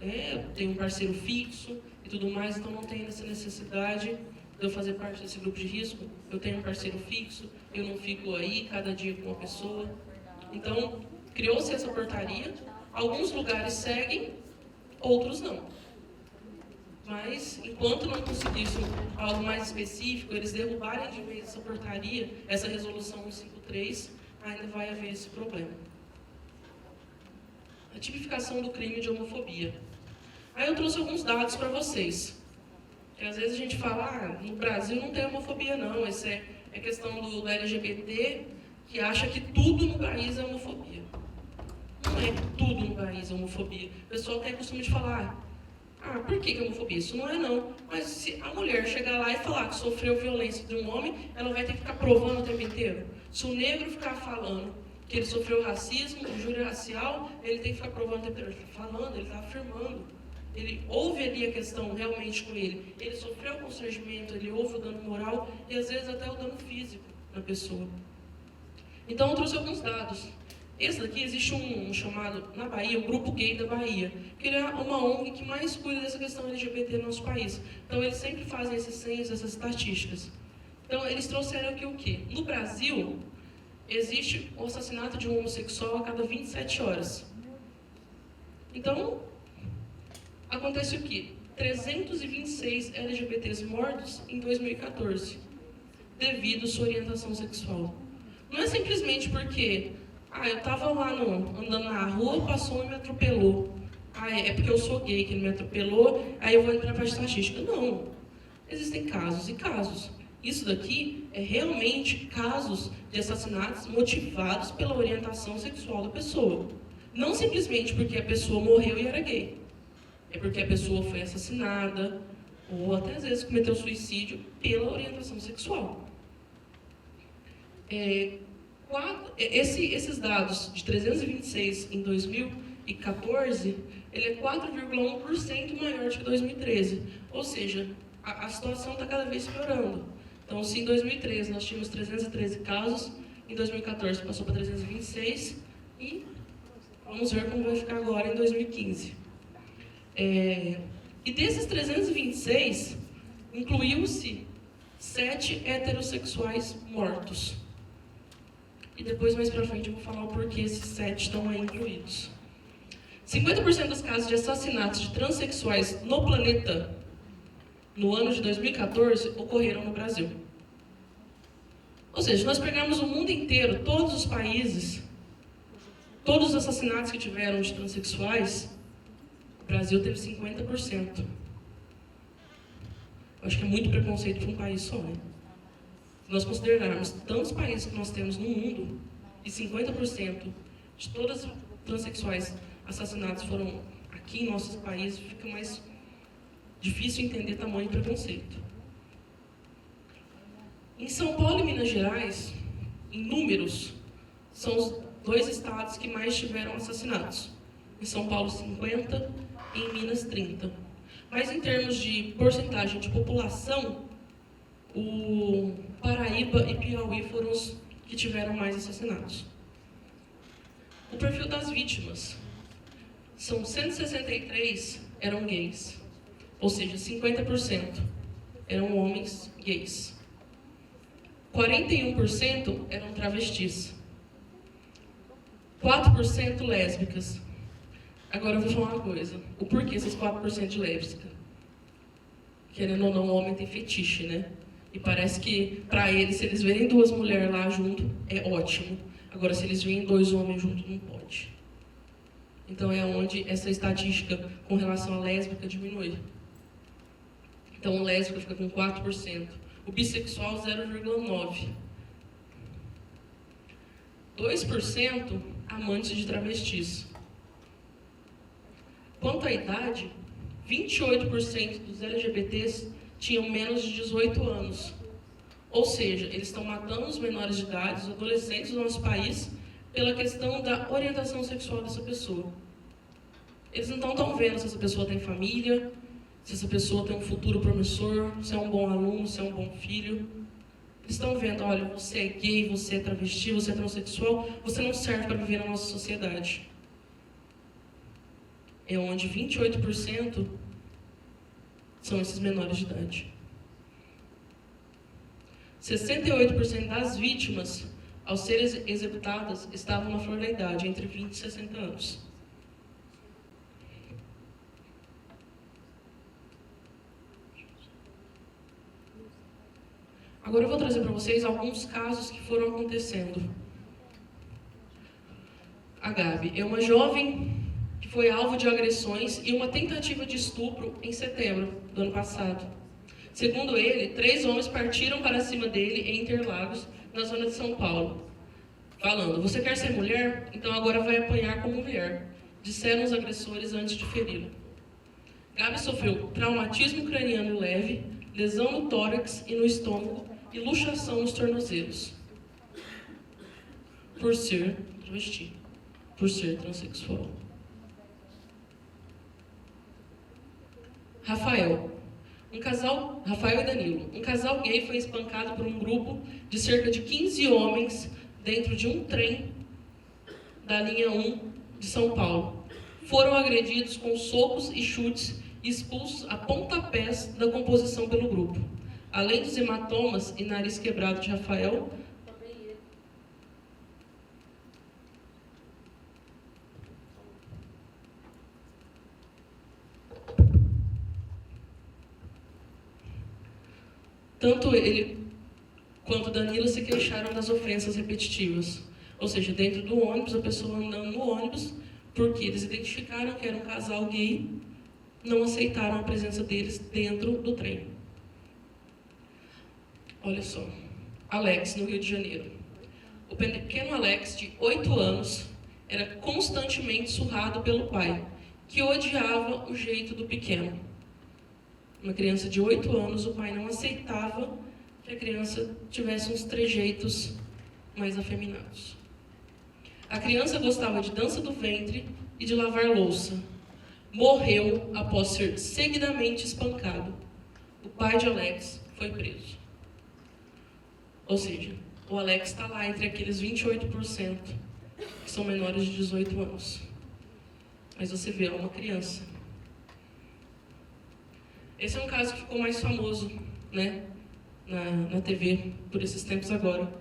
eu tenho um parceiro fixo e tudo mais, então não tem essa necessidade de eu fazer parte desse grupo de risco. Eu tenho um parceiro fixo, eu não fico aí cada dia com uma pessoa. Então, criou-se essa portaria. Alguns lugares seguem, outros não. Mas, enquanto não conseguissem algo mais específico, eles derrubarem de vez essa portaria, essa resolução 153, ainda vai haver esse problema. A tipificação do crime de homofobia. Aí eu trouxe alguns dados para vocês. Porque às vezes a gente fala, no Brasil não tem homofobia não, isso é questão do LGBT, que acha que tudo no país é homofobia. Não é que tudo no país é homofobia. O pessoal tem costume de falar, por que é homofobia? Isso não é não. Mas se a mulher chegar lá e falar que sofreu violência de um homem, ela vai ter que ficar provando o tempo inteiro. Se o negro ficar falando que ele sofreu racismo, injúria racial, ele tem que ficar provando o tempo inteiro. Ele está falando, ele está afirmando. Ele ouve ali a questão realmente com ele. Ele sofreu constrangimento, ele ouve o dano moral e às vezes até o dano físico na pessoa. Então eu trouxe alguns dados. Esse daqui existe um chamado, na Bahia, o Grupo Gay da Bahia, que ele é uma ONG que mais cuida dessa questão LGBT no nosso país. Então eles sempre fazem esses censos, essas estatísticas. Então eles trouxeram aqui o quê? No Brasil, existe o assassinato de um homossexual a cada 27 horas. Então, acontece o quê? 326 LGBTs mortos em 2014, devido à sua orientação sexual. Não é simplesmente porque, eu estava lá andando na rua, passou e me atropelou. É porque eu sou gay que ele me atropelou, aí eu vou entrar para a estatística. Não. Existem casos e casos. Isso daqui é realmente casos de assassinatos motivados pela orientação sexual da pessoa. Não simplesmente porque a pessoa morreu e era gay. É porque a pessoa foi assassinada, ou até às vezes cometeu suicídio pela orientação sexual. Esses dados de 326 em 2014, ele é 4,1% maior do que 2013. Ou seja, a situação está cada vez piorando. Então, se em 2013 nós tínhamos 313 casos, em 2014 passou para 326 e vamos ver como vai ficar agora em 2015. E desses 326, incluiu-se 7 heterossexuais mortos. E depois, mais pra frente, eu vou falar o porquê esses 7 estão aí incluídos. 50% dos casos de assassinatos de transexuais no planeta, no ano de 2014, ocorreram no Brasil. Ou seja, nós pegamos o mundo inteiro, todos os países, todos os assassinatos que tiveram de transexuais, o Brasil teve 50%. Eu acho que é muito preconceito para um país só, né? Se nós considerarmos tantos países que nós temos no mundo, e 50% de todas as transexuais assassinatos foram aqui em nossos países, fica mais difícil entender tamanho preconceito. Em São Paulo e Minas Gerais, em números, são os 2 estados que mais tiveram assassinatos. Em São Paulo, 50 e em Minas, 30. Mas em termos de porcentagem de população, o Paraíba e Piauí foram os que tiveram mais assassinatos. O perfil das vítimas. São 163 eram gays, ou seja, 50% eram homens gays. 41% eram travestis. 4% lésbicas. Agora eu vou falar uma coisa. O porquê esses 4% de lésbica? Querendo ou não, o homem tem fetiche, né? E parece que, para eles, se eles verem 2 mulheres lá junto, é ótimo. Agora, se eles veem 2 homens juntos, não pode. Então, é onde essa estatística com relação à lésbica diminui. Então, o lésbico fica com 4%. O bissexual, 0,9%. 2% amantes de travestis. Quanto à idade, 28% dos LGBTs tinham menos de 18 anos. Ou seja, eles estão matando os menores de idade, os adolescentes do nosso país, pela questão da orientação sexual dessa pessoa. Eles não estão vendo se essa pessoa tem família, se essa pessoa tem um futuro promissor, se é um bom aluno, se é um bom filho. Eles estão vendo, olha, você é gay, você é travesti, você é transexual, você não serve para viver na nossa sociedade. É onde 28% são esses menores de idade. 68% das vítimas, ao serem executadas, estavam na flor da idade, entre 20 e 60 anos. Agora eu vou trazer para vocês alguns casos que foram acontecendo. A Gabi é uma jovem que foi alvo de agressões e uma tentativa de estupro em setembro do ano passado. Segundo ele, 3 homens partiram para cima dele em Interlagos, na zona de São Paulo, falando: você quer ser mulher? Então agora vai apanhar como mulher, disseram os agressores antes de feri-la. Gabi sofreu traumatismo craniano leve, lesão no tórax e no estômago e luxação nos tornozelos. Por ser travesti, por ser transexual. Rafael e Danilo. Um casal gay foi espancado por um grupo de cerca de 15 homens dentro de um trem da linha 1 de São Paulo. Foram agredidos com socos e chutes e expulsos a pontapés da composição pelo grupo. Além dos hematomas e nariz quebrado de Rafael, tanto ele quanto Danilo se queixaram das ofensas repetitivas. Ou seja, dentro do ônibus, a pessoa andando no ônibus, porque eles identificaram que era um casal gay, não aceitaram a presença deles dentro do trem. Olha só, Alex, no Rio de Janeiro. O pequeno Alex, de 8 anos, era constantemente surrado pelo pai, que odiava o jeito do pequeno. Uma criança de 8 anos, o pai não aceitava que a criança tivesse uns trejeitos mais afeminados. A criança gostava de dança do ventre e de lavar louça. Morreu após ser seguidamente espancado. O pai de Alex foi preso. Ou seja, o Alex está lá entre aqueles 28% que são menores de 18 anos. Mas você vê, é uma criança. Esse é um caso que ficou mais famoso, né, na TV por esses tempos agora,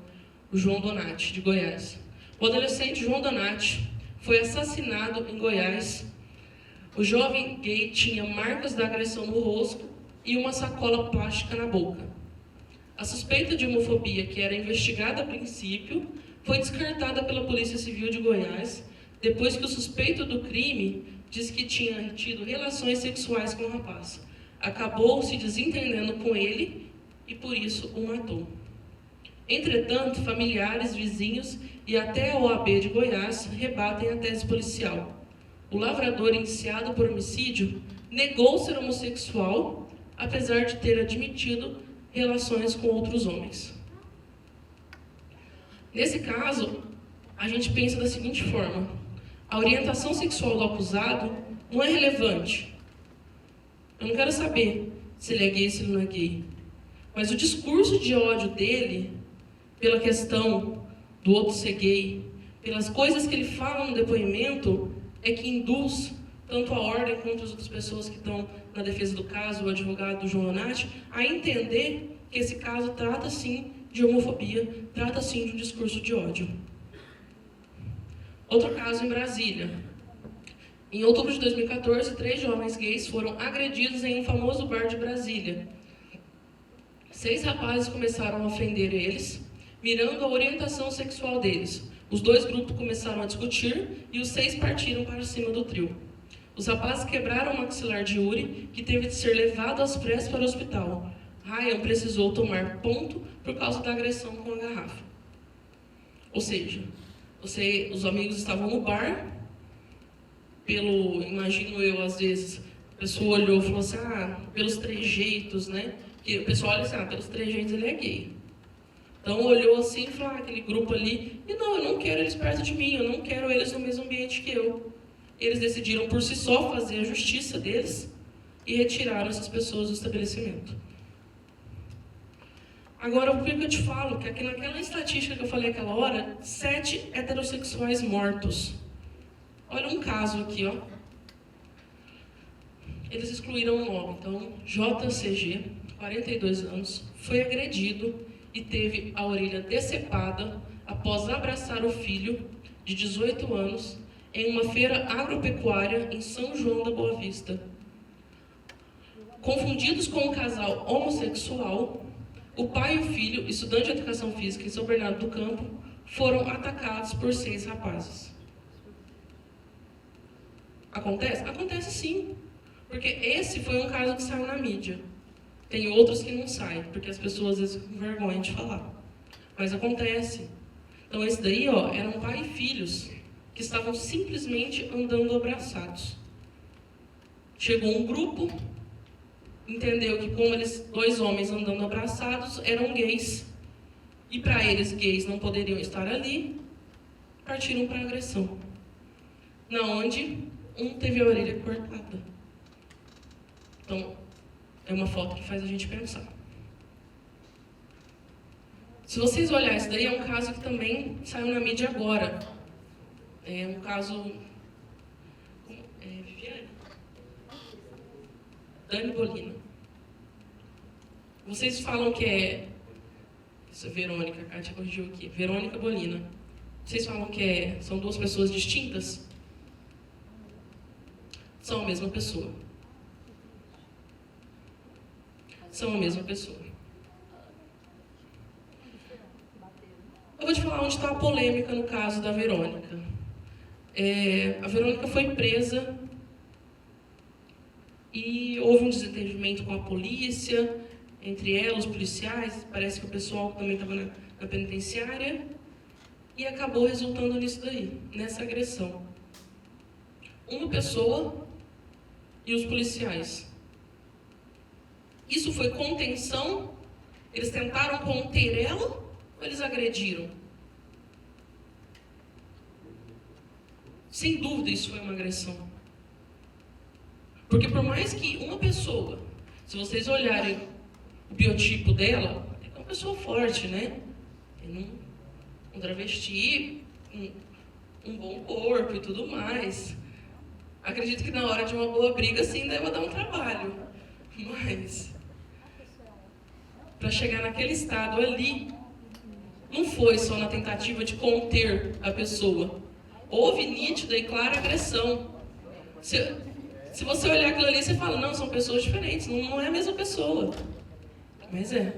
o João Donati, de Goiás. O adolescente João Donati foi assassinado em Goiás. O jovem gay tinha marcas da agressão no rosto e uma sacola plástica na boca. A suspeita de homofobia, que era investigada a princípio, foi descartada pela Polícia Civil de Goiás, depois que o suspeito do crime disse que tinha tido relações sexuais com o rapaz. Acabou se desentendendo com ele e, por isso, o matou. Entretanto, familiares, vizinhos e até a OAB de Goiás rebatem a tese policial. O lavrador, indiciado por homicídio, negou ser homossexual, apesar de ter admitido relações com outros homens. Nesse caso, a gente pensa da seguinte forma: a orientação sexual do acusado não é relevante. Eu não quero saber se ele é gay, se ele não é gay. Mas o discurso de ódio dele, pela questão do outro ser gay, pelas coisas que ele fala no depoimento, é que induz tanto a ordem quanto as outras pessoas que estão na defesa do caso, o advogado João Donati, a entender que esse caso trata sim de homofobia, trata sim de um discurso de ódio. Outro caso em Brasília. Em outubro de 2014, 3 jovens gays foram agredidos em um famoso bar de Brasília. 6 rapazes começaram a ofender eles, mirando a orientação sexual deles. Os 2 grupos começaram a discutir e os 6 partiram para cima do trio. Os rapazes quebraram o maxilar de Yuri, que teve de ser levado às pressas para o hospital. Ryan precisou tomar ponto por causa da agressão com a garrafa. Ou seja, os amigos estavam no bar, imagino eu, às vezes, a pessoa olhou e falou assim, pelos trejeitos, né? Que o pessoal olha assim, pelos trejeitos ele é gay. Então olhou assim e falou, aquele grupo ali, e não, eu não quero eles perto de mim, eu não quero eles no mesmo ambiente que eu. Eles decidiram por si só fazer a justiça deles e retiraram essas pessoas do estabelecimento. Agora, por que eu te falo? Que aqui naquela estatística que eu falei aquela hora, 7 heterossexuais mortos. Olha um caso aqui, ó. Eles excluíram o nome. Então, JCG, 42 anos, foi agredido e teve a orelha decepada após abraçar o filho, de 18 anos, em uma feira agropecuária em São João da Boa Vista. Confundidos com um casal homossexual, o pai e o filho, estudante de educação física em São Bernardo do Campo, foram atacados por 6 rapazes. Acontece? Acontece sim. Porque esse foi um caso que saiu na mídia. Tem outros que não saem, porque as pessoas às vezes ficam com vergonha de falar. Mas acontece. Então esse daí, eram pai e filhos que estavam simplesmente andando abraçados. Chegou um grupo, entendeu que como eles, 2 homens andando abraçados, eram gays. E para eles, gays não poderiam estar ali, partiram para a agressão. Na onde um teve a orelha cortada. Então, é uma foto que faz a gente pensar. Se vocês olharem, isso daí é um caso que também saiu na mídia agora. É um caso... Viviane? Dani Bolina. Vocês falam que é... Isso é Verônica, a Kátia corrigiu aqui. Verônica Bolina. Vocês falam que são 2 pessoas distintas? São a mesma pessoa. São a mesma pessoa. Eu vou te falar onde está a polêmica no caso da Verônica. A Verônica foi presa e houve um desentendimento com a polícia, entre ela, os policiais, parece que o pessoal também estava na penitenciária, e acabou resultando nisso daí, nessa agressão. Uma pessoa e os policiais. Isso foi contenção? Eles tentaram conter ela ou eles agrediram? Sem dúvida isso foi uma agressão. Porque por mais que uma pessoa, se vocês olharem o biotipo dela, é uma pessoa forte, né? Tem um travesti, um bom corpo e tudo mais. Acredito que na hora de uma boa briga, sim, deve dar um trabalho. Mas para chegar naquele estado ali, não foi só na tentativa de conter a pessoa. Houve nítida e clara agressão. Se você olhar aquilo ali, você fala, não, são pessoas diferentes, não é a mesma pessoa. Mas é.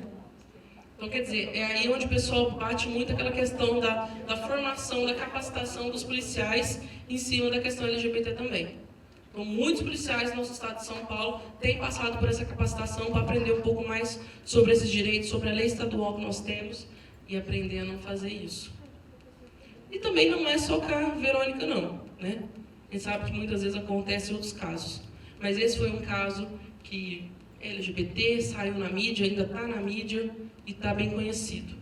Então, quer dizer, é aí onde o pessoal bate muito aquela questão da formação, da capacitação dos policiais em cima da questão LGBT também. Então, muitos policiais no nosso estado de São Paulo têm passado por essa capacitação para aprender um pouco mais sobre esses direitos, sobre a lei estadual que nós temos e aprender a não fazer isso. E também não é só com a Verônica, não, né? A gente sabe que muitas vezes acontece em outros casos. Mas esse foi um caso que LGBT saiu na mídia, ainda está na mídia e está bem conhecido.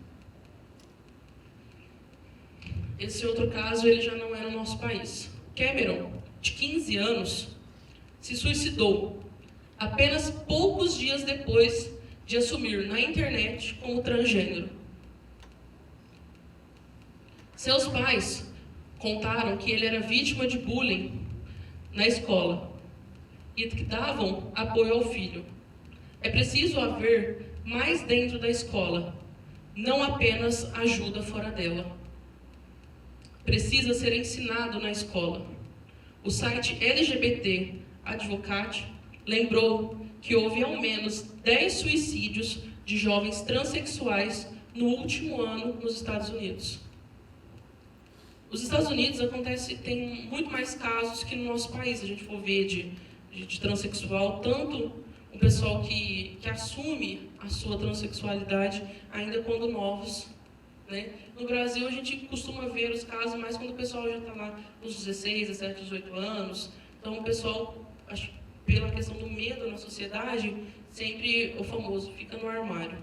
Esse outro caso, ele já não é no nosso país. Cameron, de 15 anos, se suicidou apenas poucos dias depois de assumir na internet como transgênero. Seus pais contaram que ele era vítima de bullying na escola e que davam apoio ao filho. É preciso haver mais dentro da escola, não apenas ajuda fora dela. Precisa ser ensinado na escola. O site LGBT Advocate lembrou que houve ao menos 10 suicídios de jovens transexuais no último ano nos Estados Unidos. Nos Estados Unidos tem muito mais casos que no nosso país. Se a gente for ver de transexual, tanto o pessoal que assume a sua transexualidade ainda quando novos, né? No Brasil, a gente costuma ver os casos mais quando o pessoal já está lá nos 16, 17, 18 anos. Então, o pessoal, acho, pela questão do medo na sociedade, sempre o famoso fica no armário.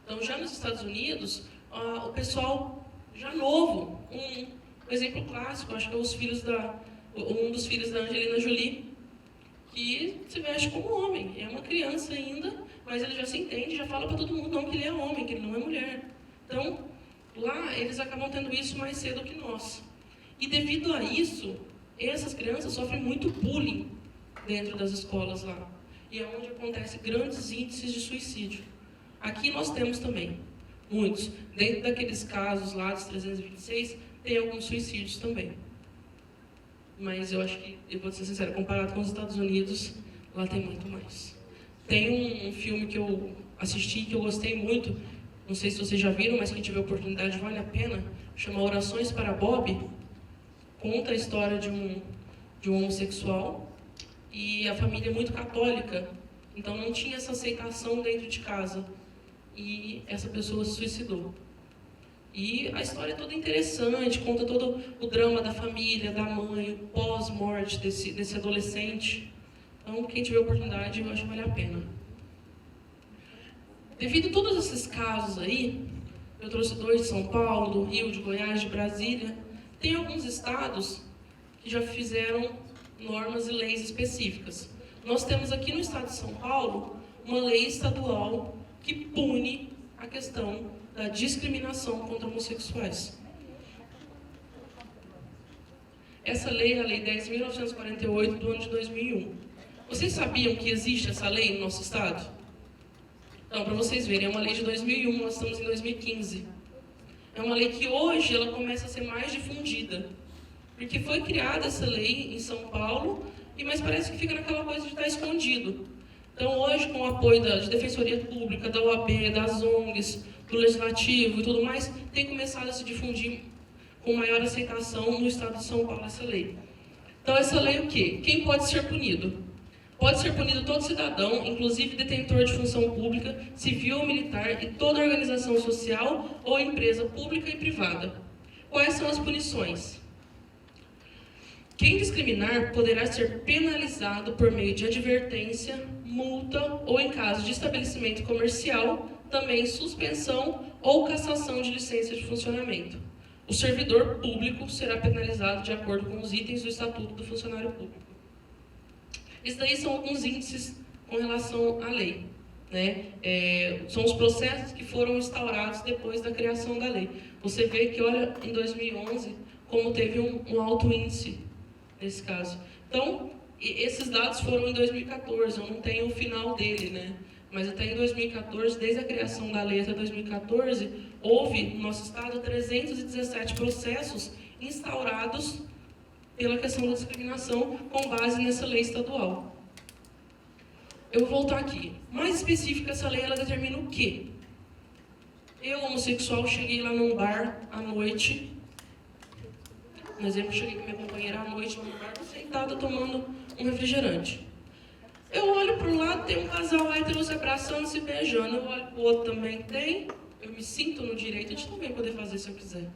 Então, já nos Estados Unidos, o pessoal já novo, um exemplo clássico, acho que é um dos filhos da Angelina Jolie, que se veste como homem. É uma criança ainda, mas ele já se entende, já fala para todo mundo não que ele é homem, que ele não é mulher. Então, lá eles acabam tendo isso mais cedo que nós. E devido a isso, essas crianças sofrem muito bullying dentro das escolas lá. E é onde acontecem grandes índices de suicídio. Aqui nós temos também muitos. Dentro daqueles casos lá dos 326, tem alguns suicídios também. Mas eu acho que, eu vou ser sincero, comparado com os Estados Unidos, lá tem muito mais. Tem um filme que eu assisti, que eu gostei muito, não sei se vocês já viram, mas quem tiver oportunidade vale a pena, chama Orações para Bob. Conta a história de um homossexual e a família é muito católica, então não tinha essa aceitação dentro de casa e essa pessoa se suicidou. E a história é toda interessante, conta todo o drama da família, da mãe, o pós-morte desse adolescente. Então, quem tiver oportunidade, eu acho que vale a pena. Devido a todos esses casos aí, eu trouxe 2 de São Paulo, do Rio, de Goiás, de Brasília, tem alguns estados que já fizeram normas e leis específicas. Nós temos aqui no estado de São Paulo uma lei estadual que pune a questão da discriminação contra homossexuais. Essa lei é a Lei 10.948 do ano de 2001. Vocês sabiam que existe essa lei no nosso estado? Então, para vocês verem, é uma lei de 2001, nós estamos em 2015. É uma lei que hoje ela começa a ser mais difundida. Porque foi criada essa lei em São Paulo, mas parece que fica naquela coisa de estar escondido. Então, hoje, com o apoio da Defensoria Pública, da OAB, das ONGs, do Legislativo e tudo mais, tem começado a se difundir com maior aceitação no estado de São Paulo essa lei. Então, essa lei o quê? Quem pode ser punido? Pode ser punido todo cidadão, inclusive detentor de função pública, civil ou militar, e toda organização social ou empresa pública e privada. Quais são as punições? Quem discriminar poderá ser penalizado por meio de advertência, multa ou, em caso de estabelecimento comercial, também suspensão ou cassação de licença de funcionamento. O servidor público será penalizado de acordo com os itens do Estatuto do Funcionário Público. Esses daí são alguns índices com relação à lei, né? São os processos que foram instaurados depois da criação da lei. Você vê que, olha, em 2011, como teve um alto índice nesse caso. Então, esses dados foram em 2014, eu não tenho o final dele, né? mas até em 2014, desde a criação da lei até 2014, houve no nosso estado 317 processos instaurados pela questão da discriminação com base nessa lei estadual. Eu vou voltar aqui. Mais específica, essa lei ela determina o quê? Eu, homossexual, cheguei lá num bar à noite. Um exemplo, cheguei com minha companheira à noite num bar, sentada tomando um refrigerante. Eu olho para o lado, tem um casal hétero se abraçando, se beijando. Eu olho para o outro, também tem. Eu me sinto no direito de também poder fazer se eu quiser.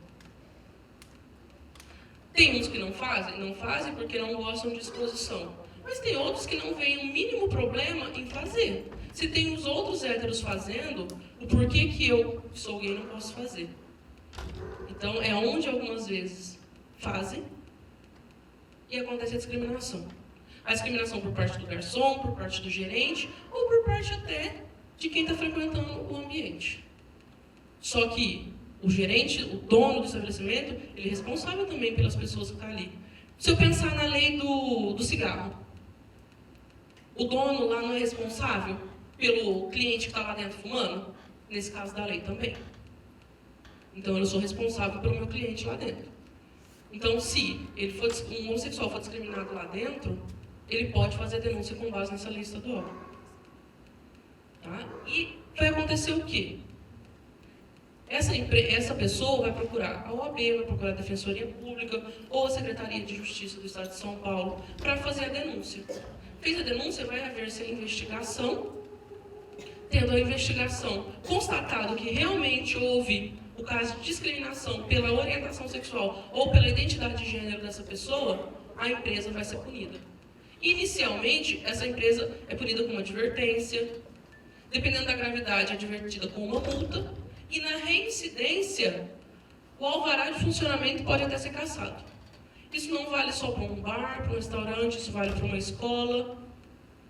Tem uns que não fazem porque não gostam de exposição. Mas tem outros que não veem o mínimo problema em fazer. Se tem os outros héteros fazendo, o porquê que eu sou gay não posso fazer? Então, é onde algumas vezes fazem e acontece a discriminação. A discriminação por parte do garçom, por parte do gerente, ou por parte até de quem está frequentando o ambiente. Só que o gerente, o dono do estabelecimento, ele é responsável também pelas pessoas que estão ali. Se eu pensar na lei do cigarro, o dono lá não é responsável pelo cliente que está lá dentro fumando? Nesse caso da lei também. Então, eu sou responsável pelo meu cliente lá dentro. Então, se um homossexual for discriminado lá dentro, ele pode fazer a denúncia com base nessa lei estadual. Tá? E vai acontecer o quê? Essa pessoa vai procurar a OAB, vai procurar a Defensoria Pública ou a Secretaria de Justiça do Estado de São Paulo para fazer a denúncia. Fez a denúncia, vai haver-se a investigação. Tendo a investigação constatado que realmente houve o caso de discriminação pela orientação sexual ou pela identidade de gênero dessa pessoa, a empresa vai ser punida. Inicialmente, essa empresa é punida com uma advertência, dependendo da gravidade, é advertida com uma multa, e na reincidência, o alvará de funcionamento pode até ser cassado. Isso não vale só para um bar, para um restaurante, isso vale para uma escola,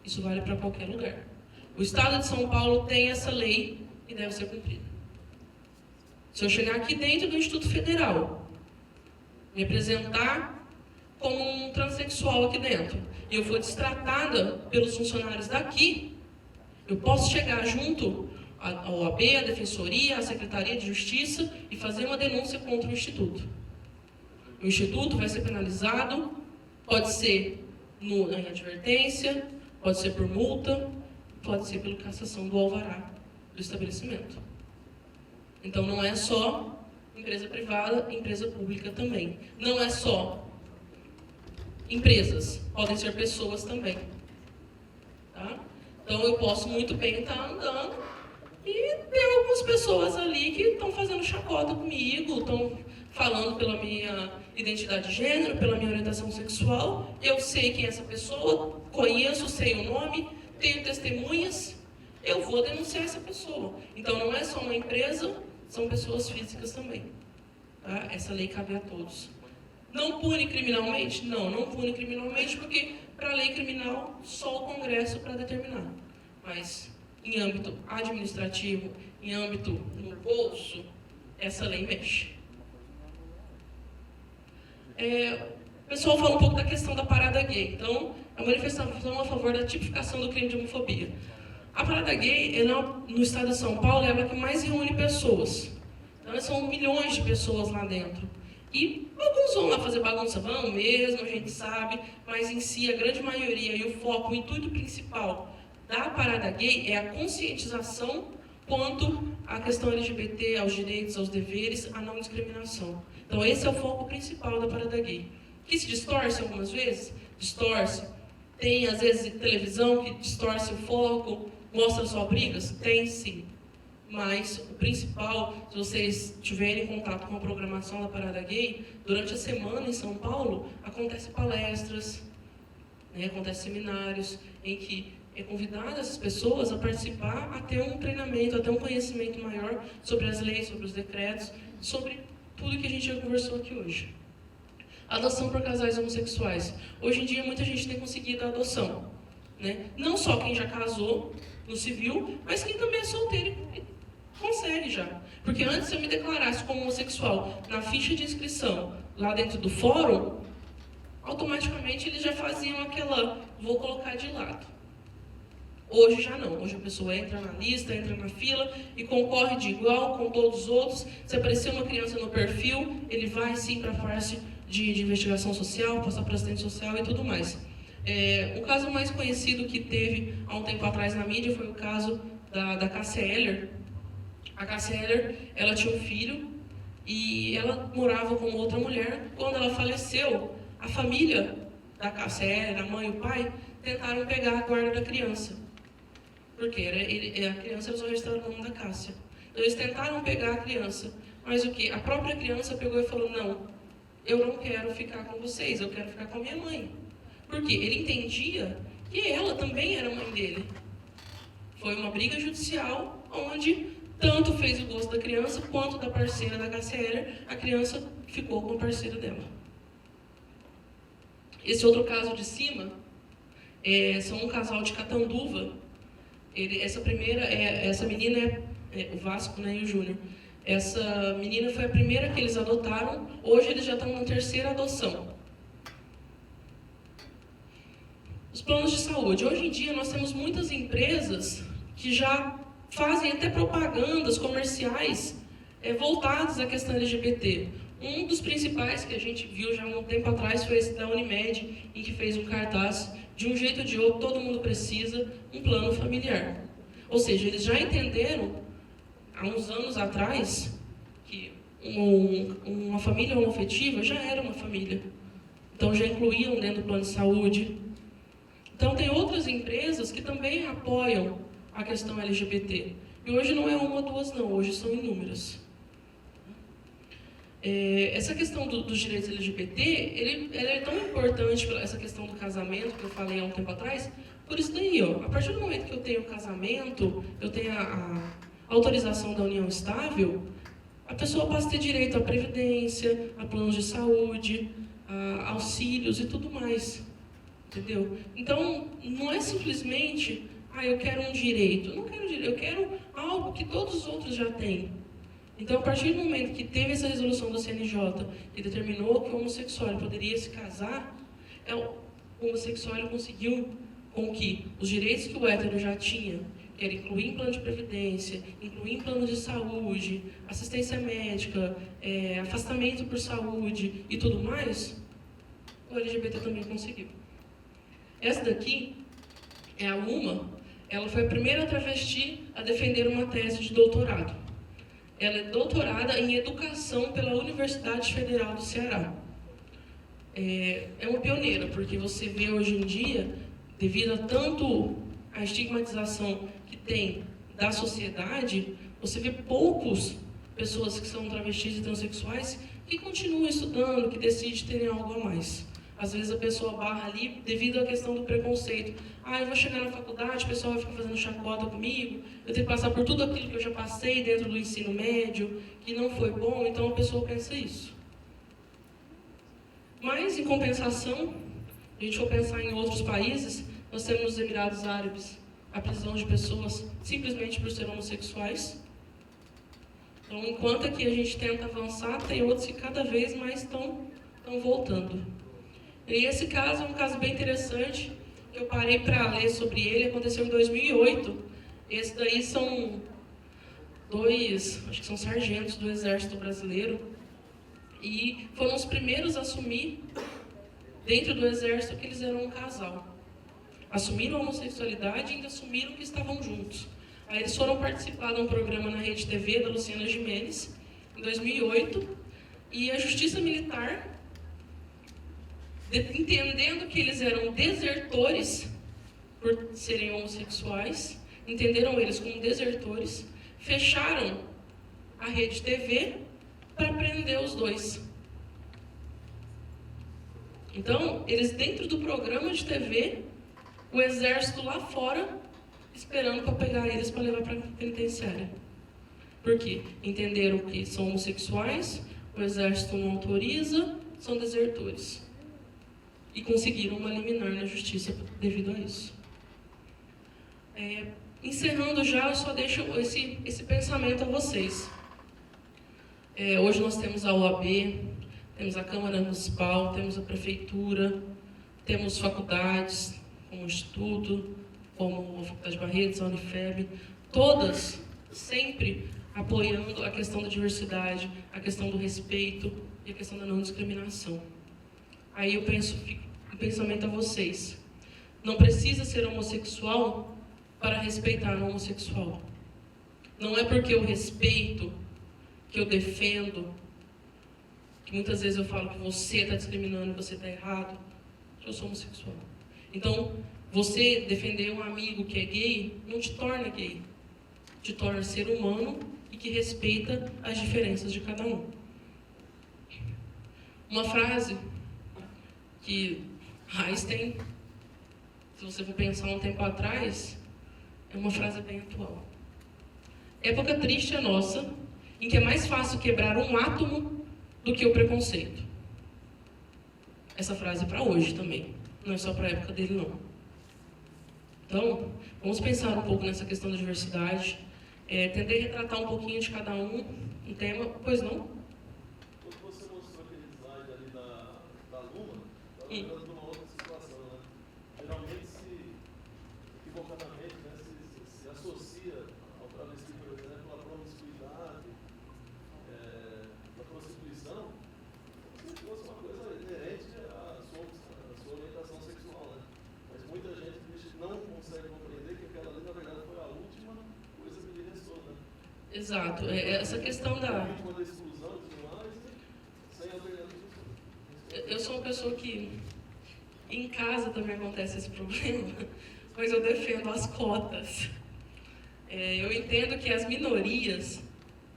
isso vale para qualquer lugar. O Estado de São Paulo tem essa lei e deve ser cumprida. Se eu chegar aqui dentro do Instituto Federal, me apresentar como um transexual aqui dentro, e eu for destratada pelos funcionários daqui, eu posso chegar junto à OAB, à Defensoria, à Secretaria de Justiça e fazer uma denúncia contra o Instituto. O Instituto vai ser penalizado, pode ser em advertência, pode ser por multa, pode ser pela cassação do alvará do estabelecimento. Então, não é só empresa privada, empresa pública também. Não é só empresas, podem ser pessoas também. Tá? Então, eu posso muito bem estar andando e ter algumas pessoas ali que estão fazendo chacota comigo, estão falando pela minha identidade de gênero, pela minha orientação sexual. Eu sei quem é essa pessoa, conheço, sei o nome, tenho testemunhas, eu vou denunciar essa pessoa. Então, não é só uma empresa, são pessoas físicas também. Tá? Essa lei cabe a todos. Não pune criminalmente? Não pune criminalmente, porque para a lei criminal, só o Congresso para determinar. Mas, em âmbito administrativo, em âmbito no bolso, essa lei mexe. O pessoal fala um pouco da questão da parada gay. Então, a manifestação a favor da tipificação do crime de homofobia. A parada gay, no estado de São Paulo, é a que mais reúne pessoas. Então, são milhões de pessoas lá dentro. E alguns vão lá fazer bagunça, vão mesmo, a gente sabe, mas em si, a grande maioria e o foco, o intuito principal da parada gay é a conscientização quanto à questão LGBT, aos direitos, aos deveres, à não discriminação. Então, esse é o foco principal da parada gay. Que se distorce algumas vezes? Distorce. Tem, às vezes, televisão que distorce o foco, mostra só brigas? Tem, sim. Mas o principal, se vocês tiverem contato com a programação da Parada Gay, durante a semana em São Paulo, acontecem palestras, acontecem seminários, em que é convidado essas pessoas a participar, a ter um treinamento, a ter um conhecimento maior sobre as leis, sobre os decretos, sobre tudo que a gente já conversou aqui hoje. Adoção por casais homossexuais. Hoje em dia, muita gente tem conseguido a adoção. Não só quem já casou no civil, mas quem também é solteiro e consegue já. Porque antes, se eu me declarasse como homossexual na ficha de inscrição, lá dentro do fórum, automaticamente eles já faziam aquela, vou colocar de lado. Hoje já não. Hoje a pessoa entra na lista, entra na fila e concorre de igual com todos os outros. Se aparecer uma criança no perfil, ele vai sim para a parte de investigação social, passar para assistente social e tudo mais. O caso mais conhecido que teve há um tempo atrás na mídia foi o caso da Cássia Eller. A Cássia Eller, ela tinha um filho e ela morava com outra mulher. Quando ela faleceu, a família da Cássia Eller, a mãe e o pai, tentaram pegar a guarda da criança. Porque a criança era só registrada no nome da Cássia. Então eles tentaram pegar a criança. Mas o que? A própria criança pegou e falou, não, eu não quero ficar com vocês, eu quero ficar com a minha mãe. Porque ele entendia que ela também era mãe dele. Foi uma briga judicial onde tanto fez o gosto da criança quanto da parceira da Cássia Eller, a criança ficou com o parceiro dela. Esse outro caso de cima, são um casal de Catanduva. Essa menina é o Vasco, né, e o Júnior. Essa menina foi a primeira que eles adotaram. Hoje eles já estão na terceira adoção. Os planos de saúde. Hoje em dia nós temos muitas empresas que já fazem até propagandas comerciais voltadas à questão LGBT. Um dos principais que a gente viu já há um tempo atrás foi esse da Unimed, em que fez um cartaz, de um jeito ou de outro, todo mundo precisa, um plano familiar. Ou seja, eles já entenderam, há uns anos atrás, que uma família homoafetiva já era uma família. Então já incluíam dentro do plano de saúde. Então tem outras empresas que também apoiam a questão LGBT. E hoje não é uma ou duas não, hoje são inúmeras. Essa questão dos direitos LGBT, ela é tão importante, essa questão do casamento, que eu falei há um tempo atrás, por isso daí, a partir do momento que eu tenho casamento, eu tenho a autorização da união estável, a pessoa passa a ter direito à previdência, a planos de saúde, a auxílios e tudo mais, entendeu? Então, não é simplesmente, eu quero um direito. Não quero direito, eu quero algo que todos os outros já têm. Então, a partir do momento que teve essa resolução do CNJ, que determinou que o homossexual poderia se casar, o homossexual conseguiu com que os direitos que o hétero já tinha, que era incluir em plano de previdência, incluir em plano de saúde, assistência médica, afastamento por saúde e tudo mais, o LGBT também conseguiu. Essa daqui é a Uma, ela foi a primeira travesti a defender uma tese de doutorado. Ela é doutorada em Educação pela Universidade Federal do Ceará. É uma pioneira, porque você vê hoje em dia, devido a tanto a estigmatização que tem da sociedade, você vê poucas pessoas que são travestis e transexuais que continuam estudando, que decidem terem algo a mais. Às vezes a pessoa barra ali devido à questão do preconceito. Eu vou chegar na faculdade, o pessoal vai ficar fazendo chacota comigo, eu tenho que passar por tudo aquilo que eu já passei dentro do ensino médio, que não foi bom, então a pessoa pensa isso. Mas, em compensação, a gente for pensar em outros países, nós temos nos Emirados Árabes a prisão de pessoas simplesmente por serem homossexuais. Então, enquanto aqui a gente tenta avançar, tem outros que cada vez mais estão voltando. E esse caso é um caso bem interessante, eu parei para ler sobre ele, aconteceu em 2008. Esse daí são acho que são sargentos do Exército Brasileiro, e foram os primeiros a assumir, dentro do Exército, que eles eram um casal. Assumiram a homossexualidade e ainda assumiram que estavam juntos. Aí eles foram participar de um programa na Rede TV da Luciana Gimenez, em 2008, e a Justiça Militar, entendendo que eles eram desertores por serem homossexuais, entenderam eles como desertores, fecharam a Rede TV para prender os dois. Então, eles dentro do programa de TV, o exército lá fora, esperando para pegar eles para levar para a penitenciária. Por quê? Entenderam que são homossexuais, o exército não autoriza, são desertores. E conseguiram uma liminar na justiça devido a isso. Encerrando já, eu só deixo esse pensamento a vocês. Hoje nós temos a OAB, temos a Câmara Municipal, temos a Prefeitura, temos faculdades, como o Instituto, como a Faculdade de Barretos, a Unifeb, todas sempre apoiando a questão da diversidade, a questão do respeito e a questão da não discriminação. Aí eu penso, um pensamento a vocês. Não precisa ser homossexual para respeitar o homossexual. Não é porque eu respeito, que eu defendo, que muitas vezes eu falo que você está discriminando e você está errado, que eu sou homossexual. Então, você defender um amigo que é gay não te torna gay. Te torna ser humano e que respeita as diferenças de cada um. Uma frase que Einstein, se você for pensar um tempo atrás, é uma frase bem atual. Época triste é nossa, em que é mais fácil quebrar um átomo do que o preconceito. Essa frase é para hoje também, não é só para a época dele, não. Então, vamos pensar um pouco nessa questão da diversidade, tentar retratar um pouquinho de cada um tema, pois não? Quando você mostrou aquele slide ali da Luma, estava lembrando de uma outra situação, né? Geralmente, equivocadamente, né, se associa ao travesti, por exemplo, a promiscuidade, a prostituição, como se fosse uma coisa inerente à sua orientação sexual, né? Mas muita gente não consegue compreender que aquela ali, na verdade, foi a última coisa que lhe restou, né? Exato, essa questão da... Vítima da exclusão e tudo mais, sem alternativa. Eu sou uma pessoa que, em casa também acontece esse problema, mas eu defendo as cotas. Eu entendo que as minorias,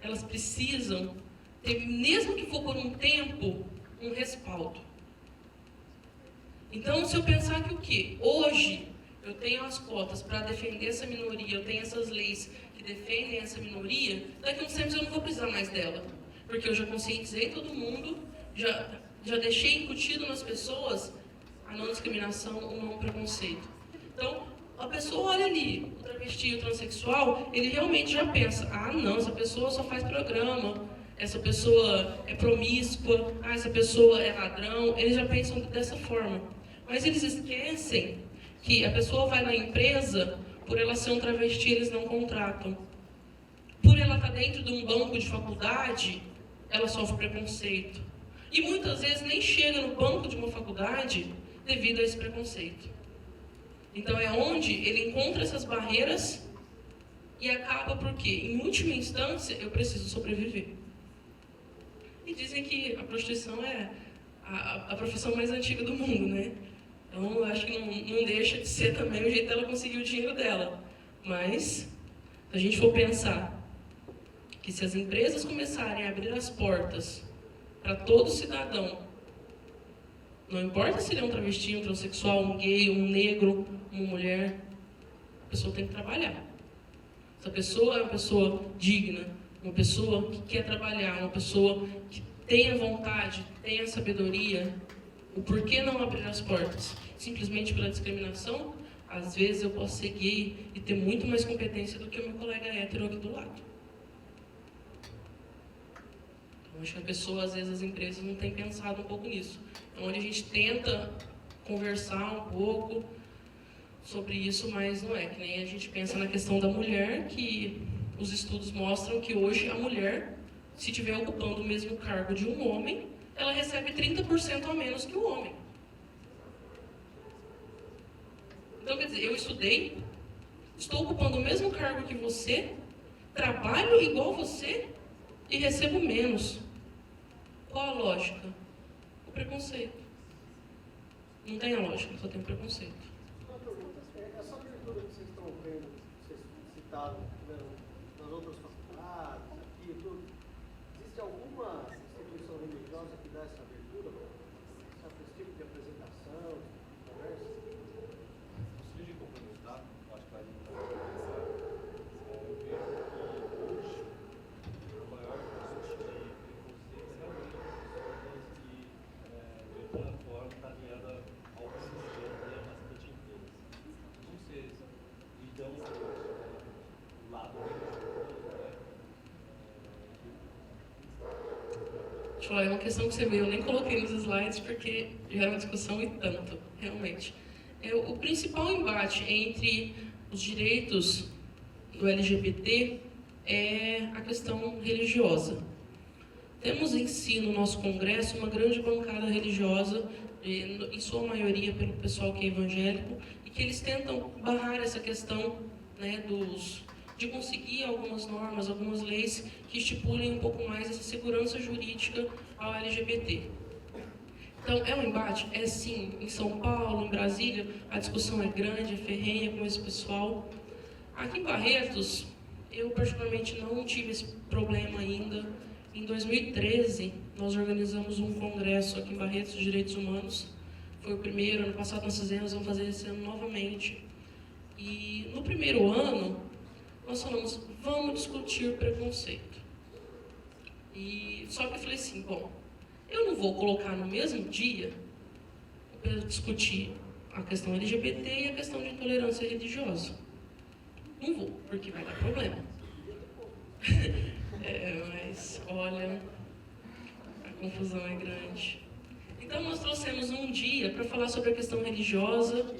elas precisam ter, mesmo que for por um tempo, um respaldo. Então, se eu pensar que o quê? Hoje, eu tenho as cotas para defender essa minoria, eu tenho essas leis que defendem essa minoria, daqui a uns tempos eu não vou precisar mais dela. Porque eu já conscientizei todo mundo, já deixei incutido nas pessoas a não discriminação, o não preconceito. Então, a pessoa olha ali, o travesti, o transexual, ele realmente já pensa, ah não, essa pessoa só faz programa, essa pessoa é promíscua, ah, essa pessoa é ladrão, eles já pensam dessa forma. Mas eles esquecem que a pessoa vai na empresa, por ela ser um travesti, eles não contratam. Por ela estar dentro de um banco de faculdade, ela sofre preconceito. E muitas vezes nem chega no banco de uma faculdade devido a esse preconceito. Então é onde ele encontra essas barreiras e acaba porque, em última instância, eu preciso sobreviver. E dizem que a prostituição é a profissão mais antiga do mundo, né? Então eu acho que não deixa de ser também o jeito dela conseguir o dinheiro dela. Mas, se a gente for pensar que se as empresas começarem a abrir as portas para todo cidadão, não importa se ele é um travesti, um transexual, um gay, um negro, uma mulher, a pessoa tem que trabalhar. Se a pessoa é uma pessoa digna, uma pessoa que quer trabalhar, uma pessoa que tem a vontade, tem a sabedoria, o porquê não abrir as portas? Simplesmente pela discriminação? Às vezes eu posso ser gay e ter muito mais competência do que o meu colega hétero aqui do lado. Eu acho que a pessoa, às vezes, as empresas não têm pensado um pouco nisso. É onde a gente tenta conversar um pouco sobre isso, mas não é. Que nem a gente pensa na questão da mulher, que os estudos mostram que hoje a mulher, se estiver ocupando o mesmo cargo de um homem, ela recebe 30% a menos que o homem. Então, quer dizer, eu estudei, estou ocupando o mesmo cargo que você, trabalho igual você e recebo menos. Qual a lógica? O preconceito. Não tem a lógica, só tem o preconceito. Uma pergunta, essa abertura que vocês estão vendo, vocês citaram nas outras faculdades, aqui e tudo, existe alguma instituição religiosa que dá essa abertura para esse tipo de apresentação, de conversa? Gostaria de complementar, acho que vai muito pensar. Eu vejo que hoje o maior fonte de preconceito é realmente pessoas que, de alguma forma, está ligada ao sistema e a bastante empresas. Não sei se lidam com o lado religioso, né? Deixa eu falar, é uma questão que você viu, eu nem coloquei nos slides porque gera uma discussão e tanto, realmente. O principal embate entre os direitos do LGBT é a questão religiosa. Temos em si, no nosso Congresso, uma grande bancada religiosa, em sua maioria pelo pessoal que é evangélico, e que eles tentam barrar essa questão, né, de conseguir algumas normas, algumas leis que estipulem um pouco mais essa segurança jurídica ao LGBT. Então, é um embate? É sim. Em São Paulo, em Brasília, a discussão é grande, é ferrenha com esse pessoal. Aqui em Barretos, eu particularmente não tive esse problema ainda. Em 2013, nós organizamos um congresso aqui em Barretos de Direitos Humanos. Foi o primeiro, ano passado nós fizemos, vamos fazer esse ano novamente. E no primeiro ano, nós falamos, vamos discutir preconceito. E só que eu falei assim, bom, eu não vou colocar no mesmo dia para discutir a questão LGBT e a questão de intolerância religiosa. Não vou, porque vai dar problema. Mas, olha, a confusão é grande. Então, nós trouxemos um dia para falar sobre a questão religiosa.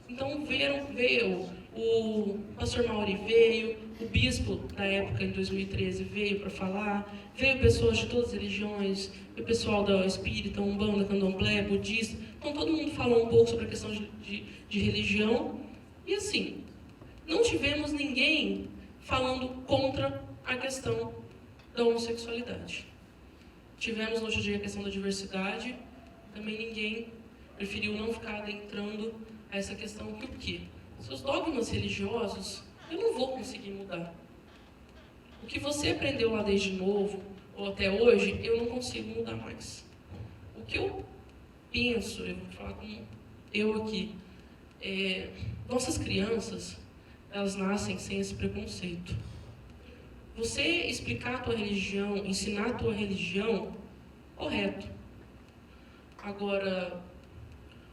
Então, veio o pastor Mauri veio, o bispo da época, em 2013, veio para falar, veio pessoas de todas as religiões, o pessoal da espírita, umbanda, candomblé, budista. Então, todo mundo falou um pouco sobre a questão de religião. E assim, não tivemos ninguém falando contra a questão da homossexualidade. Tivemos no outro dia a questão da diversidade, também ninguém preferiu não ficar adentrando a essa questão que o quê? Seus dogmas religiosos, eu não vou conseguir mudar. O que você aprendeu lá desde novo, ou até hoje, eu não consigo mudar mais. O que eu penso, eu vou falar com eu aqui, nossas crianças, elas nascem sem esse preconceito. Você explicar a tua religião, ensinar a tua religião, correto. Agora,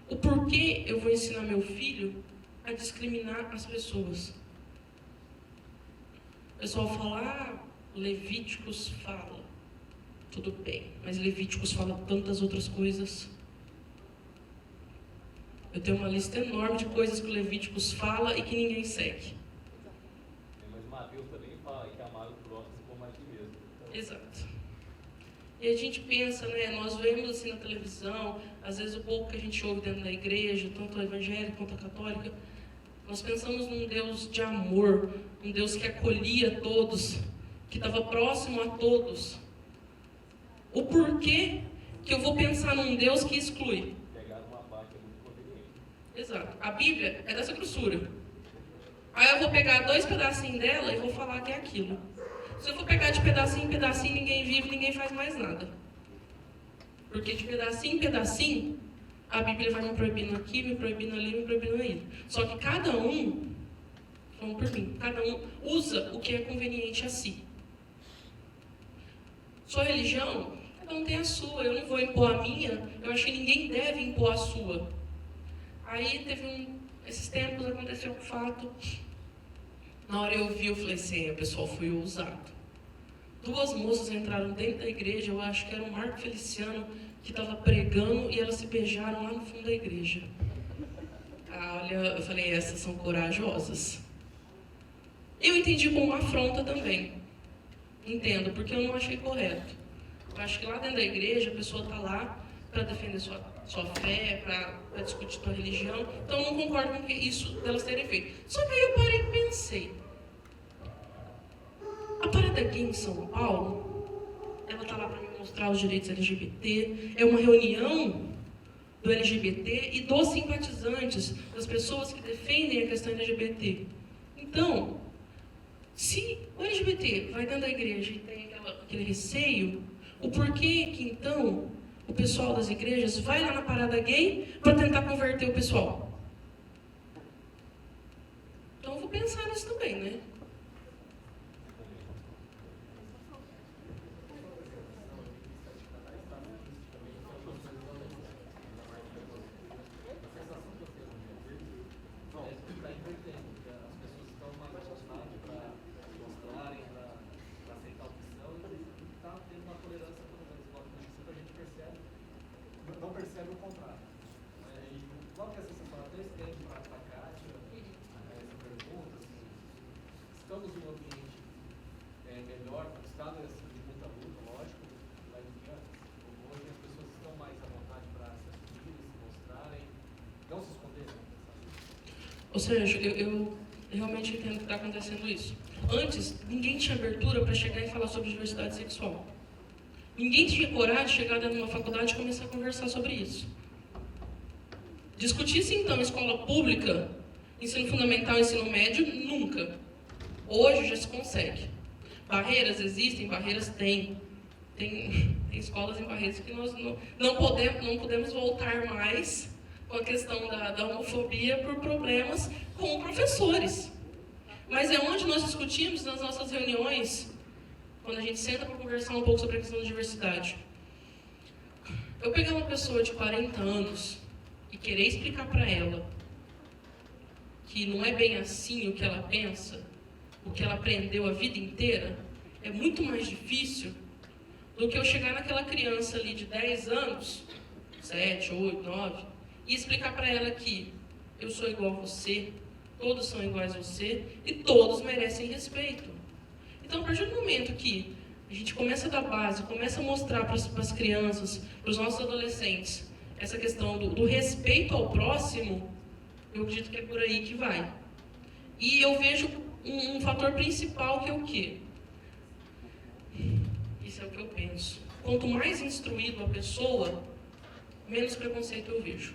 o porquê eu vou ensinar meu filho a discriminar as pessoas? O pessoal fala, Levíticos fala. Tudo bem, mas Levíticos fala tantas outras coisas. Eu tenho uma lista enorme de coisas que o Levíticos fala e que ninguém segue. Mas Mateus também fala que amar o próximo como a ti mesmo. Então, Exato. E a gente pensa, né, nós vemos assim na televisão, às vezes o pouco que a gente ouve dentro da igreja, tanto a evangélica quanto a católica, nós pensamos num Deus de amor, um Deus que acolhia todos, que estava próximo a todos. O porquê que eu vou pensar num Deus que exclui? pegar uma parte é muito conveniente. Exato. A Bíblia é dessa grossura. Aí eu vou pegar 2 pedacinhos dela e vou falar que é aquilo. Se eu for pegar de pedacinho em pedacinho, ninguém vive, ninguém faz mais nada. Porque de pedacinho em pedacinho, a Bíblia vai me proibindo aqui, me proibindo ali, me proibindo aí. Só que cada um, vamos por mim, cada um usa o que é conveniente a si. Sua religião, cada um tem a sua. Eu não vou impor a minha, eu acho que ninguém deve impor a sua. Aí esses tempos aconteceu um fato. Na hora eu vi, eu falei assim, o pessoal foi ousado. 2 moças entraram dentro da igreja, eu acho que era o Marco Feliciano, que estava pregando, e elas se beijaram lá no fundo da igreja. Olha, eu falei, essas são corajosas. Eu entendi como uma afronta também. Entendo, porque eu não achei correto. Eu acho que lá dentro da igreja, a pessoa está lá para defender sua fé, para discutir sua religião. Então, eu não concordo com isso delas terem feito. Só que aí eu parei e pensei. A Parada Gay em São Paulo, ela está lá para me mostrar os direitos LGBT. É uma reunião do LGBT e dos simpatizantes, das pessoas que defendem a questão LGBT. Então, se o LGBT vai dentro da igreja e tem aquele receio, o porquê que então o pessoal das igrejas vai lá na Parada Gay para tentar converter o pessoal? Então eu vou pensar nisso também, né? Não percebe o contrário. E logo que essa semana até estende para a Kátia essa pergunta, melhor conquistado, de muita luta, lógico, mas hoje as pessoas estão mais à vontade para se assumirem, se mostrarem, não se esconderem, né? Ou seja, eu realmente entendo que está acontecendo isso. Antes, ninguém tinha abertura para chegar e falar sobre diversidade sexual. Ninguém tinha coragem de chegar dentro de uma faculdade e começar a conversar sobre isso. Discutir-se então escola pública, ensino fundamental, ensino médio, nunca. Hoje já se consegue. Barreiras existem, barreiras tem. Tem escolas em Barretos que nós não podemos voltar mais com a questão da homofobia por problemas com professores. Mas é onde nós discutimos nas nossas reuniões, quando a gente senta para conversar um pouco sobre a questão da diversidade. Eu pegar uma pessoa de 40 anos e querer explicar para ela que não é bem assim o que ela pensa, o que ela aprendeu a vida inteira, é muito mais difícil do que eu chegar naquela criança ali de 10 anos, 7, 8, 9, e explicar para ela que eu sou igual a você, todos são iguais a você e todos merecem respeito. Então, a partir do momento que a gente começa a dar base, começa a mostrar para as crianças, para os nossos adolescentes, essa questão do respeito ao próximo, eu acredito que é por aí que vai. E eu vejo um fator principal que é o quê? Isso é o que eu penso. Quanto mais instruído a pessoa, menos preconceito eu vejo.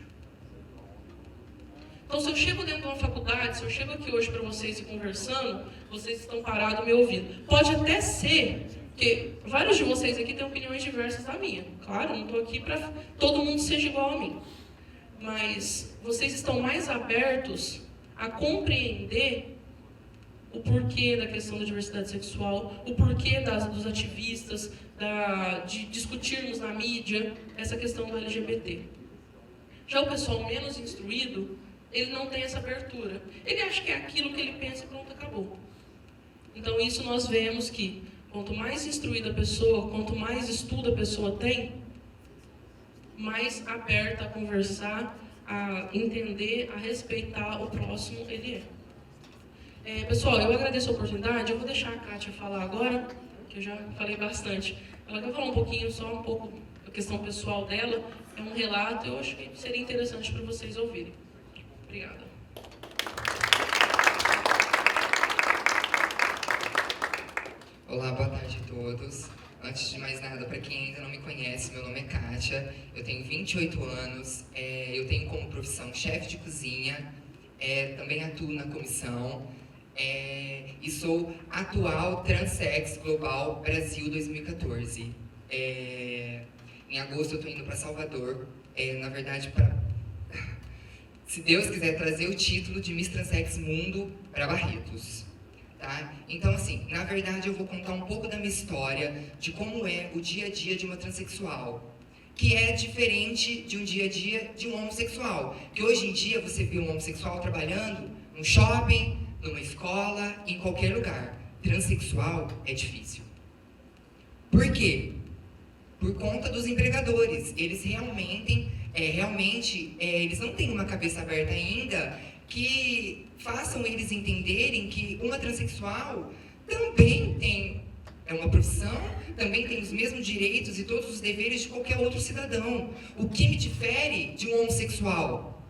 Então, se eu chego dentro de uma faculdade, se eu chego aqui hoje para vocês e conversando, vocês estão parados me ouvindo. Pode até ser que vários de vocês aqui têm opiniões diversas da minha. Claro, eu não estou aqui para todo mundo seja igual a mim. Mas vocês estão mais abertos a compreender o porquê da questão da diversidade sexual, o porquê dos ativistas, de discutirmos na mídia essa questão do LGBT. Já o pessoal menos instruído, ele não tem essa abertura. Ele acha que é aquilo que ele pensa e pronto, acabou. Então, isso nós vemos que quanto mais instruída a pessoa, quanto mais estudo a pessoa tem, mais aberta a conversar, a entender, a respeitar o próximo ele é. Pessoal, eu agradeço a oportunidade. Eu vou deixar a Kátia falar agora, que eu já falei bastante. Ela quer falar um pouquinho, só um pouco da questão pessoal dela. É um relato, eu acho que seria interessante para vocês ouvirem. Obrigada. Olá, boa tarde a todos. Antes de mais nada, para quem ainda não me conhece, meu nome é Kátia, eu tenho 28 anos, eu tenho como profissão chefe de cozinha, também atuo na comissão e sou atual Transex Global Brasil 2014. Em agosto eu estou indo para Salvador, na verdade, se Deus quiser, trazer o título de Miss Transex Mundo para Barretos. Tá? Então, assim, na verdade eu vou contar um pouco da minha história, de como é o dia a dia de uma transexual, que é diferente de um dia a dia de um homossexual. Que hoje em dia você vê um homossexual trabalhando num shopping, numa escola, em qualquer lugar. Transexual é difícil. Por quê? Por conta dos empregadores. Eles realmente eles não têm uma cabeça aberta ainda que façam eles entenderem que uma transexual também é uma profissão, também tem os mesmos direitos e todos os deveres de qualquer outro cidadão. O que me difere de um homossexual?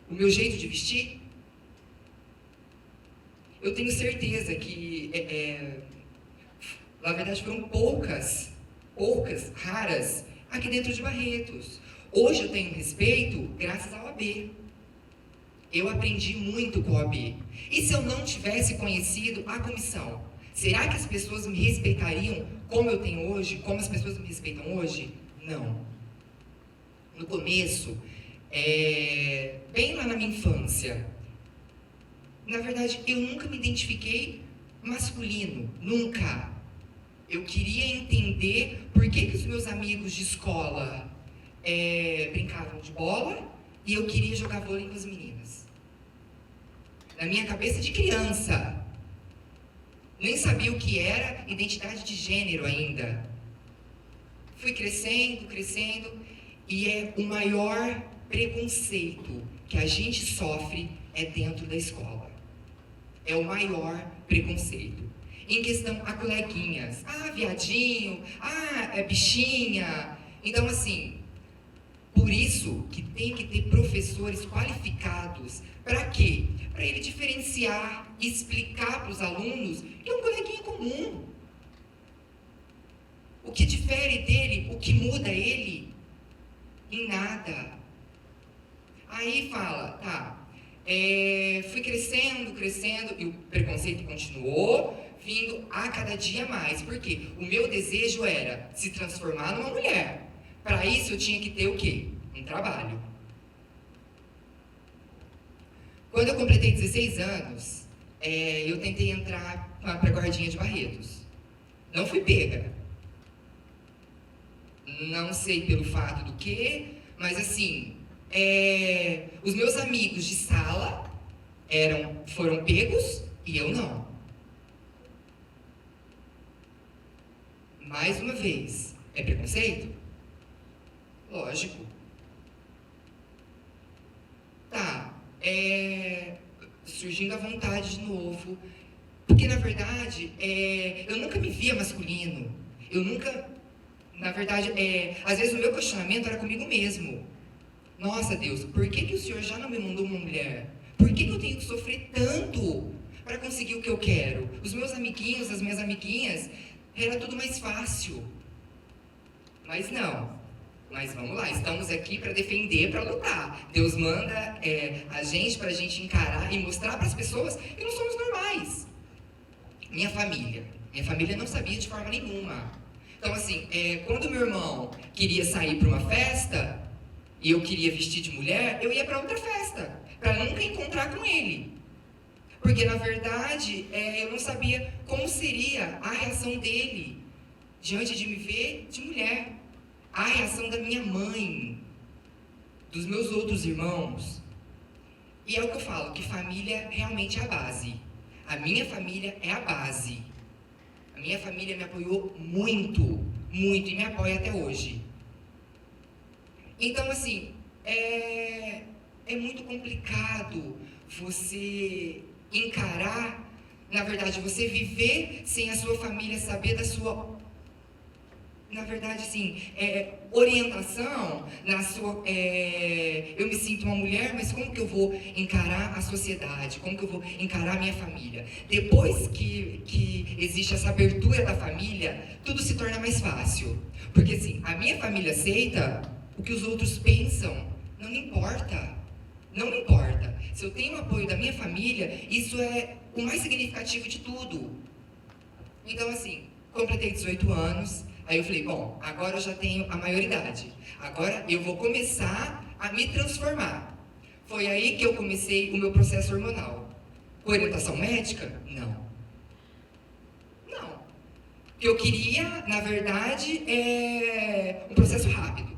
O meu jeito de vestir? Eu tenho certeza que, na verdade, foram poucas, raras, aqui dentro de Barretos. Hoje eu tenho respeito graças ao AB. Eu aprendi muito com o AB. E se eu não tivesse conhecido a comissão, será que as pessoas me respeitariam como eu tenho hoje, como as pessoas me respeitam hoje? Não. No começo, bem lá na minha infância, na verdade, eu nunca me identifiquei masculino, nunca. Eu queria entender por que os meus amigos de escola brincavam de bola e eu queria jogar vôlei com as meninas. Na minha cabeça de criança, nem sabia o que era identidade de gênero ainda. Fui crescendo, e é o maior preconceito que a gente sofre dentro da escola. É o maior preconceito. em questão a coleguinhas. Ah, viadinho, ah, é bichinha. Então, assim, por isso que tem que ter professores qualificados. Para quê? Para ele diferenciar, explicar para os alunos que é um coleguinha comum. O que difere dele, o que muda ele, em nada. Aí fala, tá, fui crescendo, e o preconceito continuou, vindo a cada dia mais. Por quê? O meu desejo era se transformar numa mulher. Para isso eu tinha que ter o quê? Um trabalho. Quando eu completei 16 anos, eu tentei entrar para a Guardinha de Barretos. Não fui pega. Não sei pelo fato do quê, mas assim, os meus amigos de sala foram pegos e eu não. Mais uma vez, é preconceito? Lógico. Tá, surgindo a vontade de novo, porque na verdade, eu nunca me via masculino, eu nunca, na verdade, às vezes o meu questionamento era comigo mesmo. Nossa Deus, por que o Senhor já não me mandou uma mulher? Por que eu tenho que sofrer tanto para conseguir o que eu quero? Os meus amiguinhos, as minhas amiguinhas, era tudo mais fácil. Mas não. Mas vamos lá, estamos aqui para defender, para lutar. Deus manda a gente para a gente encarar e mostrar para as pessoas que não somos normais. Minha família não sabia de forma nenhuma. Então assim, quando meu irmão queria sair para uma festa e eu queria vestir de mulher, eu ia para outra festa, para nunca encontrar com ele. Porque na verdade, eu não sabia como seria a reação dele diante de me ver de mulher. A reação da minha mãe, dos meus outros irmãos. E é o que eu falo, que família realmente é a base. A minha família é a base. A minha família me apoiou muito, muito, e me apoia até hoje. Então, assim, é muito complicado você encarar, na verdade, você viver sem a sua família saber da sua... Na verdade, assim, orientação na sua... eu me sinto uma mulher, mas como que eu vou encarar a sociedade? Como que eu vou encarar a minha família? Depois que existe essa abertura da família, tudo se torna mais fácil. Porque, assim, a minha família aceita o que os outros pensam. Não me importa. Não me importa. Se eu tenho o apoio da minha família, isso é o mais significativo de tudo. Então, assim, completei 18 anos... Aí eu falei, bom, agora eu já tenho a maioridade. Agora eu vou começar a me transformar. Foi aí que eu comecei o meu processo hormonal. Com orientação médica? Não. Não. O que eu queria, na verdade, é um processo rápido.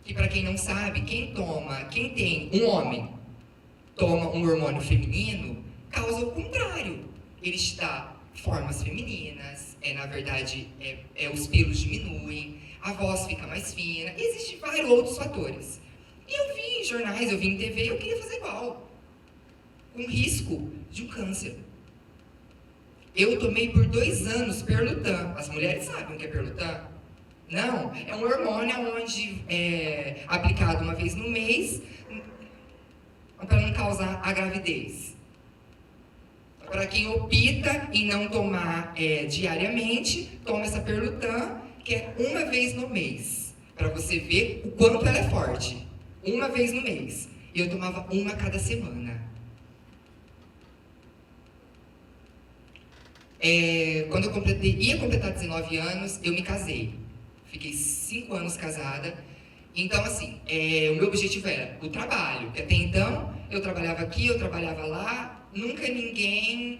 Que para quem não sabe, quem tem um homem, toma um hormônio feminino, causa o contrário. Ele te dá formas femininas, na verdade, os pelos diminuem, a voz fica mais fina, e existem vários outros fatores. E eu vi em jornais, eu vi em TV, eu queria fazer igual, com risco de um câncer. Eu tomei por 2 anos Perlutan. As mulheres sabem o que é Perlutan? Não, é um hormônio onde é aplicado uma vez no mês, para não causar a gravidez. Para quem opta em não tomar diariamente, toma essa Perlutan, que é uma vez no mês, para você ver o quanto ela é forte. Uma vez no mês. E eu tomava uma a cada semana. Quando eu ia completar 19 anos, eu me casei. Fiquei 5 anos casada. Então, assim, o meu objetivo era o trabalho. Porque até então, eu trabalhava aqui, eu trabalhava lá. Nunca ninguém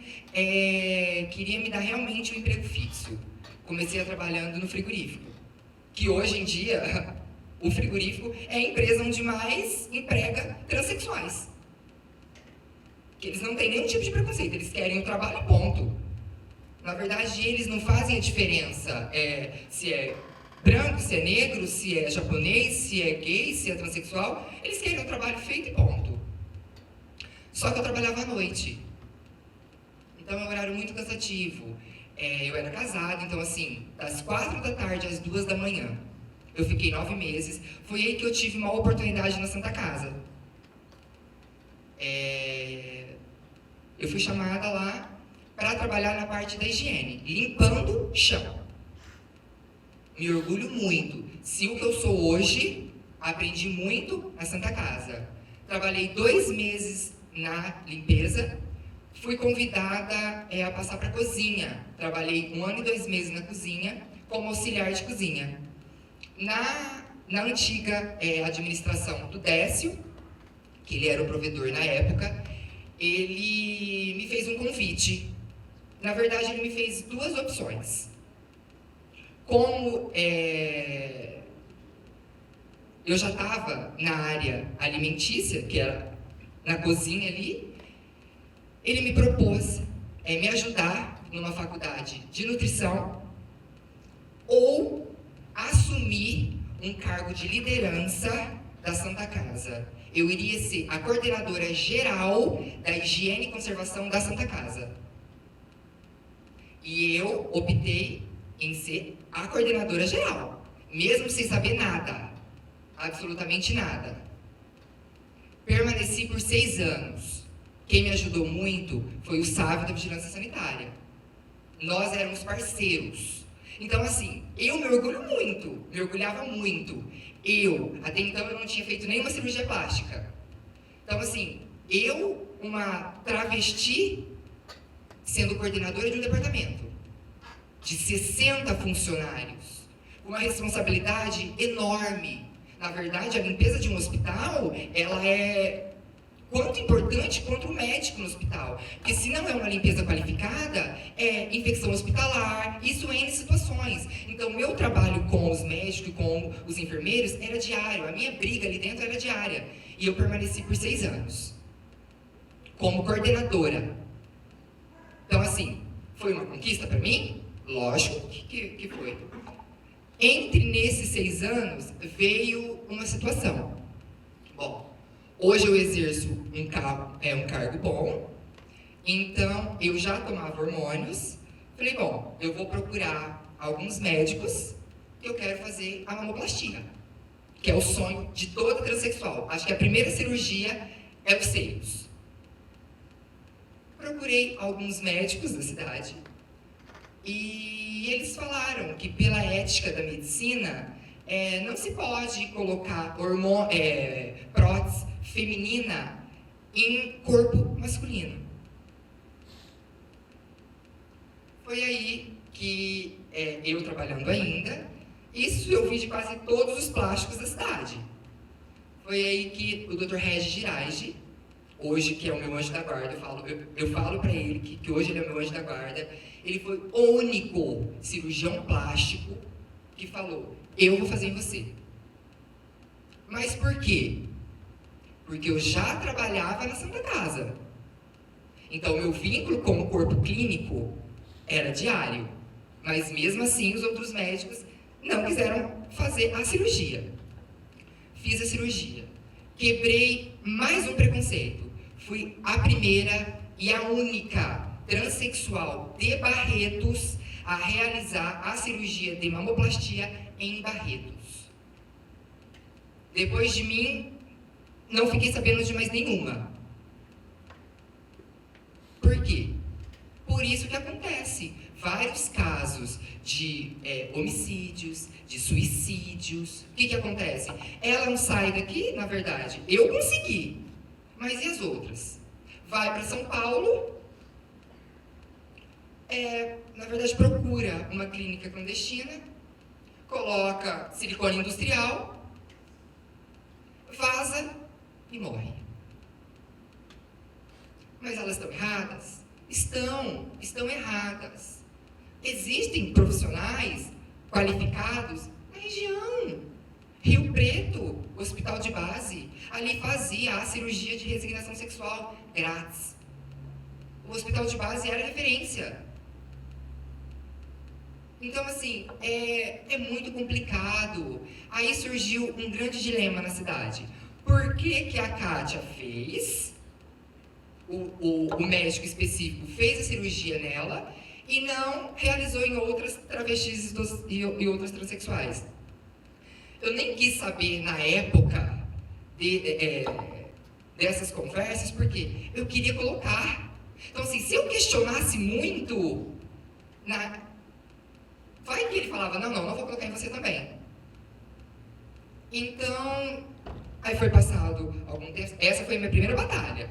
queria me dar realmente um emprego fixo. Comecei trabalhando no frigorífico. Que hoje em dia, o frigorífico é a empresa onde mais emprega transexuais. Que eles não têm nenhum tipo de preconceito, eles querem o trabalho, ponto. Na verdade, eles não fazem a diferença se é branco, se é negro, se é japonês, se é gay, se é transexual. Eles querem o trabalho feito e ponto. Só que eu trabalhava à noite. Então é um horário muito cansativo. Eu era casado, então assim, das 4 da tarde às 2 da manhã. Eu fiquei 9 meses. Foi aí que eu tive uma oportunidade na Santa Casa. Eu fui chamada lá para trabalhar na parte da higiene, limpando chão. Me orgulho muito. Se o que eu sou hoje, aprendi muito na Santa Casa. Trabalhei 2 meses na limpeza, fui convidada a passar para a cozinha. Trabalhei 1 ano e 2 meses na cozinha, como auxiliar de cozinha. Na antiga administração do Décio, que ele era o provedor na época, ele me fez um convite. Na verdade, ele me fez 2 opções. Como eu já estava na área alimentícia, que era na cozinha ali, ele me propôs me ajudar numa faculdade de nutrição ou assumir um cargo de liderança da Santa Casa. Eu iria ser a coordenadora geral da higiene e conservação da Santa Casa. E eu optei em ser a coordenadora geral, mesmo sem saber nada, absolutamente nada. Permaneci por 6 anos. Quem me ajudou muito foi o Sávio da Vigilância Sanitária. Nós éramos parceiros. Então, assim, eu me orgulho muito, me orgulhava muito. Até então, eu não tinha feito nenhuma cirurgia plástica. Então, assim, uma travesti, sendo coordenadora de um departamento de 60 funcionários, uma responsabilidade enorme. Na verdade, a limpeza de um hospital, ela é quanto importante quanto o médico no hospital. Porque se não é uma limpeza qualificada, é infecção hospitalar, isso em situações. Então, o meu trabalho com os médicos e com os enfermeiros era diário, a minha briga ali dentro era diária. E eu permaneci por 6 anos, como coordenadora. Então, assim, foi uma conquista para mim? Lógico que foi. Entre nesses 6 anos, veio uma situação. Bom, hoje eu exerço um cargo bom, então eu já tomava hormônios. Falei, bom, eu vou procurar alguns médicos que eu quero fazer a mamoplastia, que é o sonho de toda transexual. Acho que a primeira cirurgia é os seios. Procurei alguns médicos da cidade e eles falaram que pela ética da medicina não se pode colocar prótese feminina em corpo masculino. Foi aí que eu trabalhando ainda, isso eu vi de quase todos os plásticos da cidade. Foi aí que o Dr. Regis Girardi, hoje que é o meu anjo da guarda, eu falo para ele que hoje ele é o meu anjo da guarda, ele foi o único cirurgião plástico que falou, eu vou fazer em você. Mas por quê? Porque eu já trabalhava na Santa Casa. Então, meu vínculo com o corpo clínico era diário. Mas mesmo assim, os outros médicos não quiseram fazer a cirurgia. Fiz a cirurgia. Quebrei mais um preconceito. Fui a primeira e a única transexual de Barretos a realizar a cirurgia de mamoplastia em Barretos. Depois de mim, não fiquei sabendo de mais nenhuma. Por quê? Por isso que acontece vários casos de homicídios, de suicídios. O que acontece? Ela não sai daqui, na verdade. Eu consegui, mas e as outras? Vai para São Paulo, na verdade procura uma clínica clandestina, coloca silicone industrial, vaza e morre. Mas elas estão erradas? Estão erradas. Existem profissionais qualificados na região. Rio Preto, hospital de base, ali fazia a cirurgia de resignação sexual grátis. O hospital de base era referência. Então, assim, é muito complicado. Aí surgiu um grande dilema na cidade. Por que que a Kátia fez o médico específico fez a cirurgia nela e não realizou em outras travestis e outras transexuais. Eu nem quis saber na época dessas conversas, porque eu queria colocar. Então, assim, se eu questionasse muito, vai que ele falava, não vou colocar em você também. Então, aí foi passado algum tempo. Essa foi a minha primeira batalha,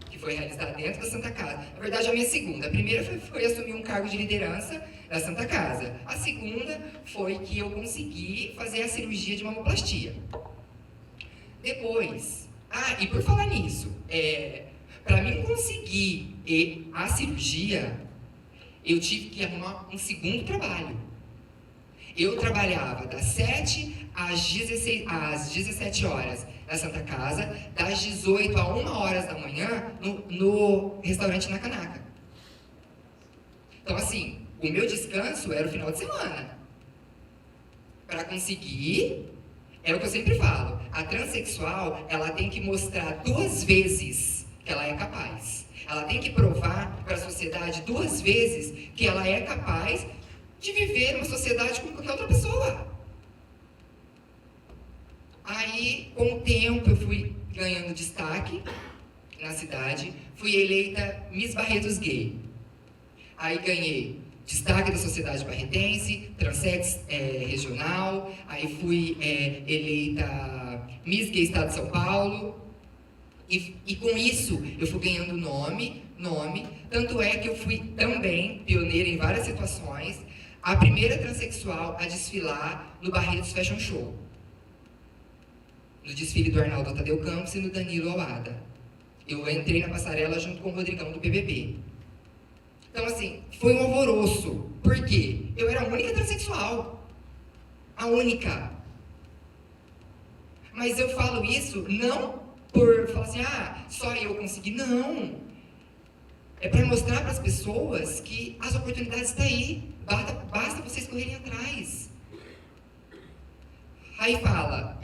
que foi realizada dentro da Santa Casa. Na verdade, a minha segunda. A primeira foi assumir um cargo de liderança da Santa Casa. A segunda foi que eu consegui fazer a cirurgia de mamoplastia. Depois, e por falar nisso, para mim conseguir a cirurgia, eu tive que arrumar um segundo trabalho. Eu trabalhava das 7 às 17 horas na Santa Casa, das 18 a 1 hora da manhã no restaurante na Canaca. Então, assim, o meu descanso era o final de semana. Para conseguir, é o que eu sempre falo, a transexual, ela tem que mostrar 2 vezes que ela é capaz. Ela tem que provar para a sociedade 2 vezes que ela é capaz de viver numa sociedade como qualquer outra pessoa. Aí, com o tempo, eu fui ganhando destaque na cidade, fui eleita Miss Barretos Gay. Aí ganhei destaque da sociedade barretense, transex regional, aí fui eleita Miss Gay Estado de São Paulo, e com isso eu fui ganhando nome, tanto é que eu fui também pioneira em várias situações, a primeira transexual a desfilar no Barretos Fashion Show, no desfile do Arnaldo Tadeu Campos e no Danilo Awada. Eu entrei na passarela junto com o Rodrigão do BBB. Então, assim, foi um alvoroço. Por quê? Eu era a única transexual. A única. Mas eu falo isso não por falar assim, só eu consegui. Não. É para mostrar para as pessoas que as oportunidades estão aí. Basta vocês correrem atrás. Aí fala,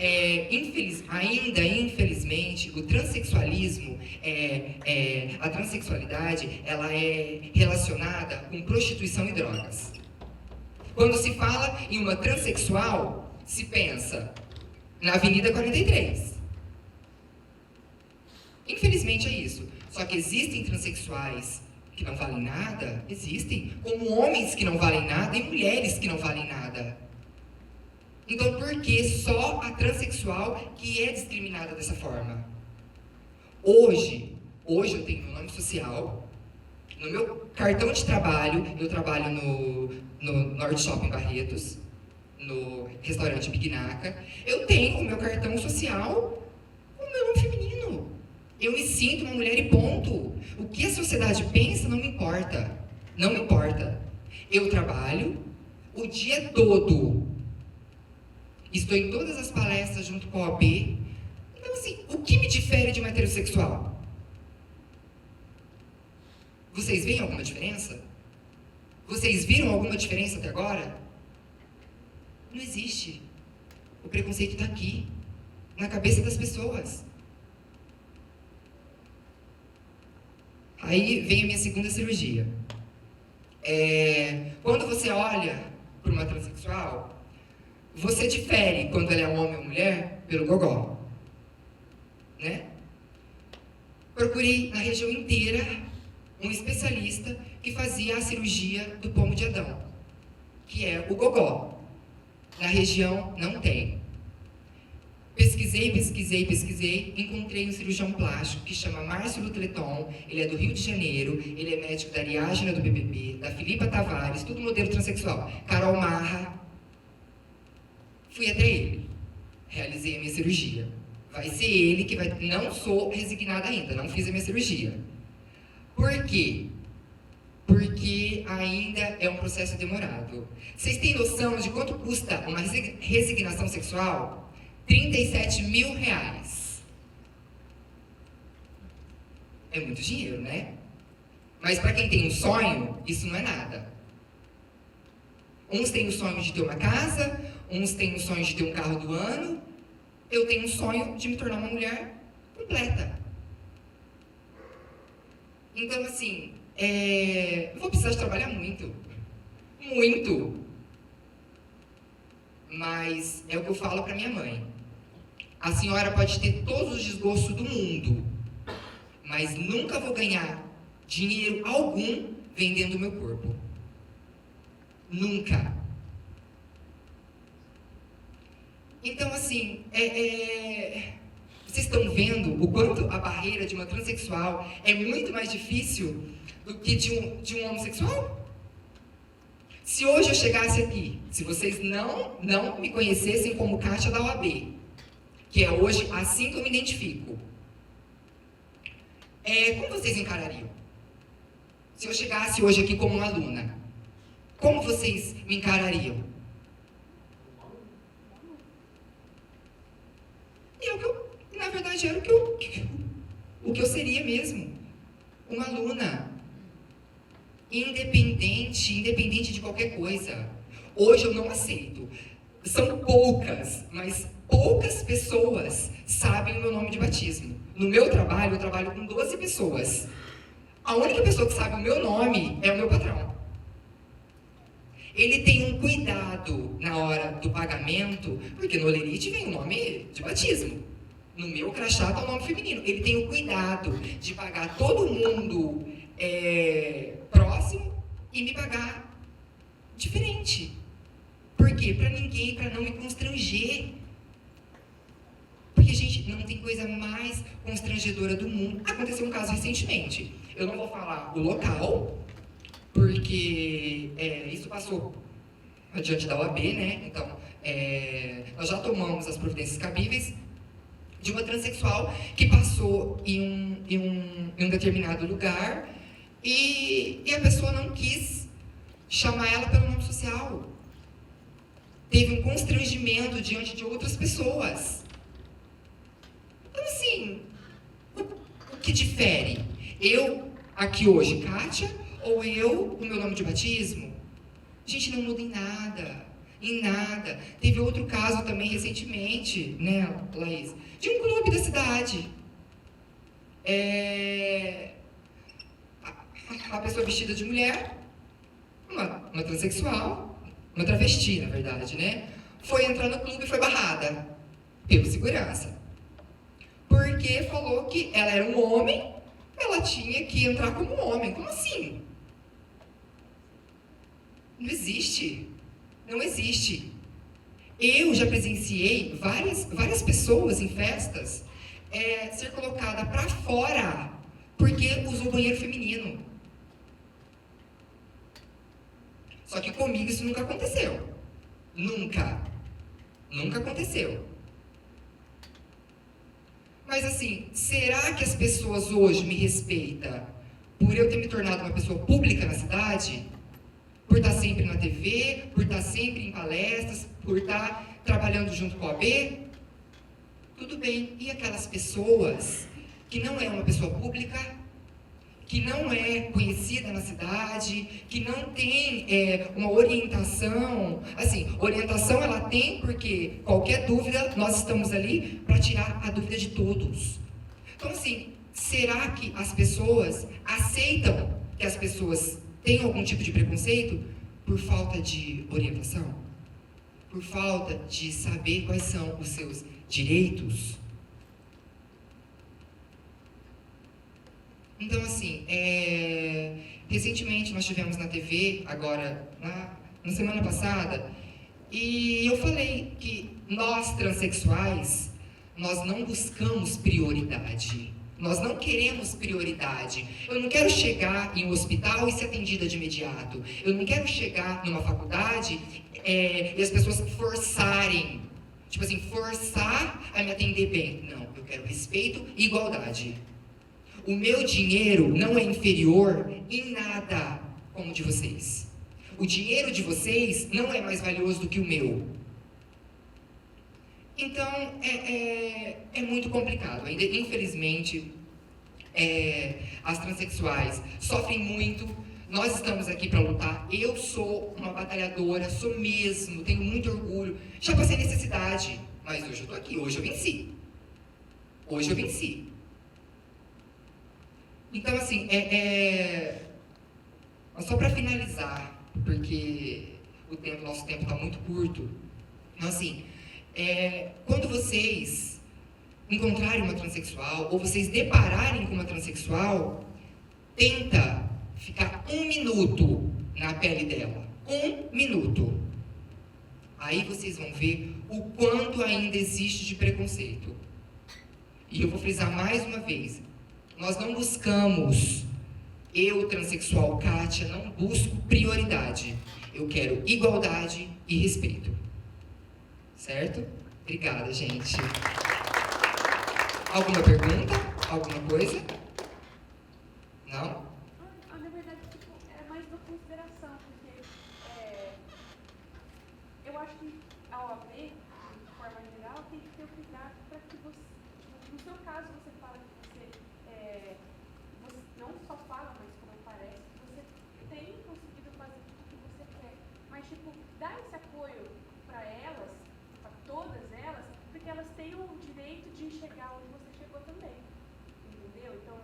ainda infelizmente, o transexualismo, a transexualidade, ela é relacionada com prostituição e drogas. Quando se fala em uma transexual, se pensa na Avenida 43. Infelizmente é isso. Só que existem transexuais que não valem nada, existem, como homens que não valem nada e mulheres que não valem nada. Então, por que só a transexual que é discriminada dessa forma? Hoje eu tenho meu nome social, no meu cartão de trabalho, eu trabalho no Norte Shopping Barretos, no restaurante Bignaca, eu tenho o meu cartão social com o meu nome feminino. Eu me sinto uma mulher e ponto. O que a sociedade pensa não me importa. Não me importa. Eu trabalho o dia todo. Estou em todas as palestras junto com a OAB. Então, assim, o que me difere de uma heterossexual? Vocês veem alguma diferença? Vocês viram alguma diferença até agora? Não existe. O preconceito está aqui, na cabeça das pessoas. Aí vem a minha segunda cirurgia. Quando você olha para uma transexual, você difere quando ela é um homem ou mulher pelo gogó, né? Procurei na região inteira um especialista que fazia a cirurgia do pomo de Adão, que é o gogó. Na região não tem. Pesquisei, encontrei um cirurgião plástico que chama Márcio Lutleton, ele é do Rio de Janeiro, ele é médico da Ariadna do BBB, da Filipa Tavares, tudo modelo transexual, Carol Marra. Fui até ele, realizei a minha cirurgia. Vai ser ele que vai... Não sou resignada ainda, não fiz a minha cirurgia. Por quê? Porque ainda é um processo demorado. Vocês têm noção de quanto custa uma resignação sexual? R$37 mil. É muito dinheiro, né? Mas para quem tem um sonho, isso não é nada. Uns têm o sonho de ter uma casa, uns têm o sonho de ter um carro do ano. Eu tenho um sonho de me tornar uma mulher completa. Então, assim, eu vou precisar de trabalhar muito. Muito. Mas é o que eu falo para minha mãe. A senhora pode ter todos os desgostos do mundo, mas nunca vou ganhar dinheiro algum vendendo o meu corpo. Nunca. Então, assim, vocês estão vendo o quanto a barreira de uma transexual é muito mais difícil do que de um homossexual? Se hoje eu chegasse aqui, se vocês não me conhecessem como Kátia da OAB, que é hoje assim que eu me identifico, como vocês encarariam? Se eu chegasse hoje aqui como uma aluna, como vocês me encarariam? Na verdade, era o que eu seria mesmo. Uma aluna. Independente de qualquer coisa. Hoje eu não aceito. São poucas, mas poucas pessoas sabem o meu nome de batismo. No meu trabalho, eu trabalho com 12 pessoas. A única pessoa que sabe o meu nome é o meu patrão. Ele tem um cuidado na hora do pagamento, porque no Olerite vem o nome de batismo. No meu crachá está o nome feminino. Ele tem o cuidado de pagar todo mundo próximo e me pagar diferente. Por quê? Para não me constranger. Porque, gente, não tem coisa mais constrangedora do mundo. Aconteceu um caso recentemente. Eu não vou falar o local, porque isso passou adiante da OAB, né? Então, nós já tomamos as providências cabíveis de uma transexual que passou em um determinado lugar e a pessoa não quis chamar ela pelo nome social. Teve um constrangimento diante de outras pessoas. Então, assim, o que difere? Eu, aqui hoje, Kátia, ou eu, o meu nome de batismo? Gente, não muda em nada. Em nada. Teve outro caso também recentemente, né, Laís? De um clube da cidade. A pessoa vestida de mulher, uma transexual, uma travesti, na verdade, né? Foi entrar no clube e foi barrada pelo segurança. Porque falou que ela era um homem, ela tinha que entrar como um homem. Como assim? Não existe. Não existe. Eu já presenciei várias pessoas em festas ser colocada para fora porque usou banheiro feminino. Só que comigo isso nunca aconteceu. Nunca. Nunca aconteceu. Mas assim, será que as pessoas hoje me respeitam por eu ter me tornado uma pessoa pública na cidade? Por estar sempre na TV, por estar sempre em palestras, por estar trabalhando junto com a OAB? Tudo bem. E aquelas pessoas que não é uma pessoa pública, que não é conhecida na cidade, que não tem uma orientação? Assim, orientação ela tem porque qualquer dúvida, nós estamos ali para tirar a dúvida de todos. Então, assim, será que as pessoas aceitam que as pessoas tem algum tipo de preconceito por falta de orientação? Por falta de saber quais são os seus direitos? Então, assim, recentemente nós tivemos na TV, agora, na semana passada, e eu falei que nós, transexuais, nós não buscamos prioridade. Nós não queremos prioridade. Eu não quero chegar em um hospital e ser atendida de imediato. Eu não quero chegar numa faculdade e as pessoas forçarem. Tipo assim, forçar a me atender bem. Não, eu quero respeito e igualdade. O meu dinheiro não é inferior em nada como o de vocês. O dinheiro de vocês não é mais valioso do que o meu. Então, é muito complicado. Ainda, infelizmente, as transexuais sofrem muito. Nós estamos aqui para lutar. Eu sou uma batalhadora, sou mesmo, tenho muito orgulho. Já passei necessidade, mas hoje eu estou aqui. Hoje eu venci. Hoje eu venci. Então, assim, mas só para finalizar, porque nosso tempo está muito curto. Então, assim, quando vocês encontrarem uma transexual, ou vocês depararem com uma transexual, tenta ficar 1 minuto na pele dela. 1 minuto. Aí vocês vão ver o quanto ainda existe de preconceito. E eu vou frisar mais uma vez. Nós não buscamos, eu, transexual Kátia, não busco prioridade. Eu quero igualdade e respeito. Certo? Obrigada, gente. Alguma pergunta? Alguma coisa? Não? Na verdade, tipo, é mais uma consideração, porque eu acho que a OAB, de forma geral, tem que ter o cuidado para que você, tipo, no seu caso, você fala que você não só fala, mas como parece, que você tem conseguido fazer tudo o que você quer, mas, tipo, dar esse apoio para elas, para todas elas, porque elas têm o direito de enxergar onde você chegou também, entendeu? Então,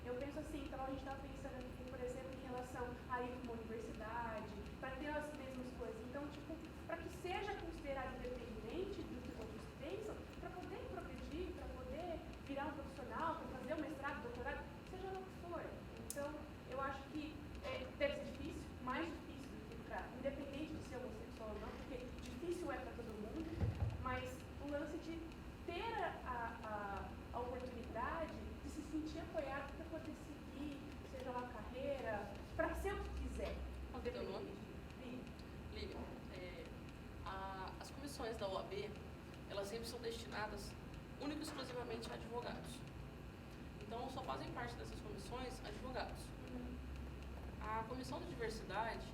eu penso assim, então a gente estava pensando aqui, por exemplo, em relação a ir para uma universidade, para ter as mesmas coisas. Então, tipo, para que seja considerado independente do que os outros pensam, para poder progredir, para poder virar um profissional, para fazer um mestrado, doutorado, seja lá o que for. Então, eu acho que deve ser difícil, mais difícil do que para, independente de ser homossexual ou não, porque difícil é para todo mundo, mas o lance de ter a oportunidade de se sentir apoiado para poder seguir, seja lá a carreira, para ser o que quiser. Teu nome? Lívia. As comissões da OAB, elas sempre são destinadas única e exclusivamente a advogados. Então, só fazem parte dessas comissões advogados. A comissão de diversidade,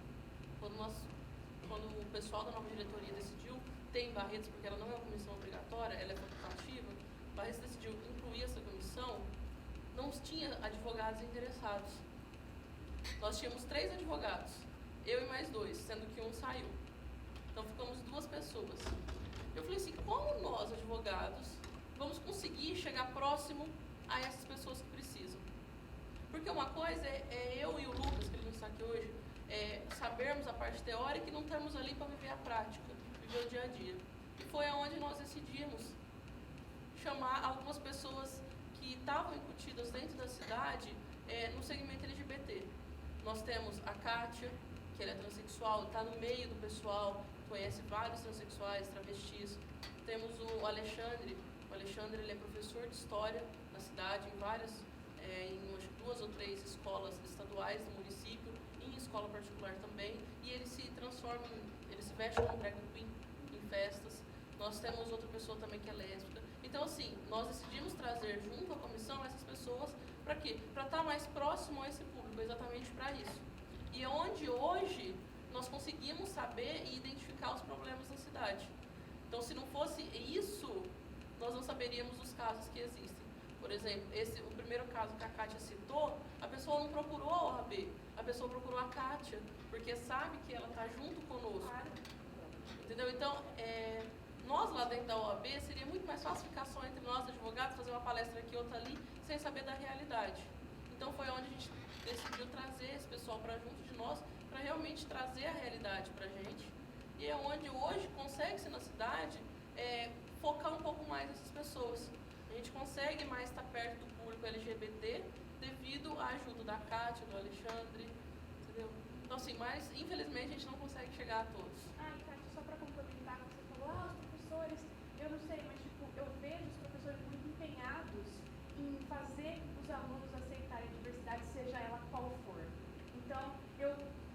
quando o pessoal da nova diretoria decidiu ter em Barretos, porque ela não é uma comissão obrigatória, ela é facultativa, Barretos decidiu incluir essa comissão, não tinha advogados interessados. Nós tínhamos 3 advogados, eu e mais 2, sendo que um saiu. Então ficamos 2 pessoas. Eu falei assim, como nós, advogados, vamos conseguir chegar próximo a essas pessoas que precisam? Porque uma coisa é eu e o Lucas, que ele não está aqui hoje, sabermos a parte teórica e não estamos ali para viver a prática, viver o dia a dia. E foi aonde nós decidimos chamar algumas pessoas que estavam incutidas dentro da cidade no segmento LGBT. Nós temos a Kátia, que ela é transexual, está no meio do pessoal, conhece vários transexuais, travestis. Temos o Alexandre. O Alexandre, ele é professor de história na cidade, em várias, em 2 ou 3 escolas estaduais do município, e em escola particular também. E ele se transforma, ele se veste como drag queen em festas. Nós temos outra pessoa também que é lésbica. Então, assim, nós decidimos trazer junto à comissão essas pessoas para quê? Para estar mais próximo a esse público, exatamente para isso. E é onde hoje nós conseguimos saber e identificar os problemas da cidade. Então, se não fosse isso, nós não saberíamos os casos que existem. Por exemplo, o primeiro caso que a Kátia citou, a pessoa não procurou a OAB, a pessoa procurou a Kátia, porque sabe que ela está junto conosco. Entendeu? Então, nós lá dentro da OAB, seria muito mais fácil ficar só entre nós, advogados, fazer uma palestra aqui, outra ali, sem saber da realidade. Então, foi onde a gente decidiu trazer esse pessoal para junto de nós, para realmente trazer a realidade para a gente. E é onde hoje consegue-se na cidade focar um pouco mais nessas pessoas. A gente consegue mais estar perto do público LGBT devido à ajuda da Kátia, do Alexandre, entendeu? Então, assim, mas infelizmente a gente não consegue chegar a todos. E Kátia, só para complementar, você falou, os professores, eu não sei, mas tipo, eu vejo os professores muito empenhados em fazer os alunos aceitarem a diversidade, seja ela qual for. Então,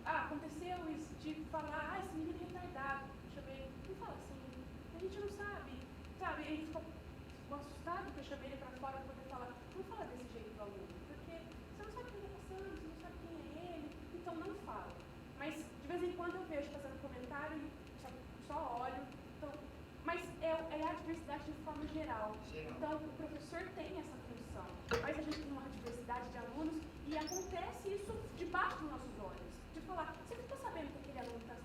aconteceu isso de falar, esse menino é retardado. Deixa eu ver, não fala assim, a gente não sabe. Ele ficou assustado que eu chamei ele para fora para poder falar, não fala desse jeito do aluno, porque você não sabe o que ele está passando, você não sabe quem é ele, então não fala. Mas de vez em quando eu vejo fazendo comentário e só olho. Então, mas é a diversidade de forma geral. Então o professor tem essa função. Mas a gente tem uma diversidade de alunos e acontece isso debaixo dos nossos olhos. De falar, você não está sabendo que aquele aluno está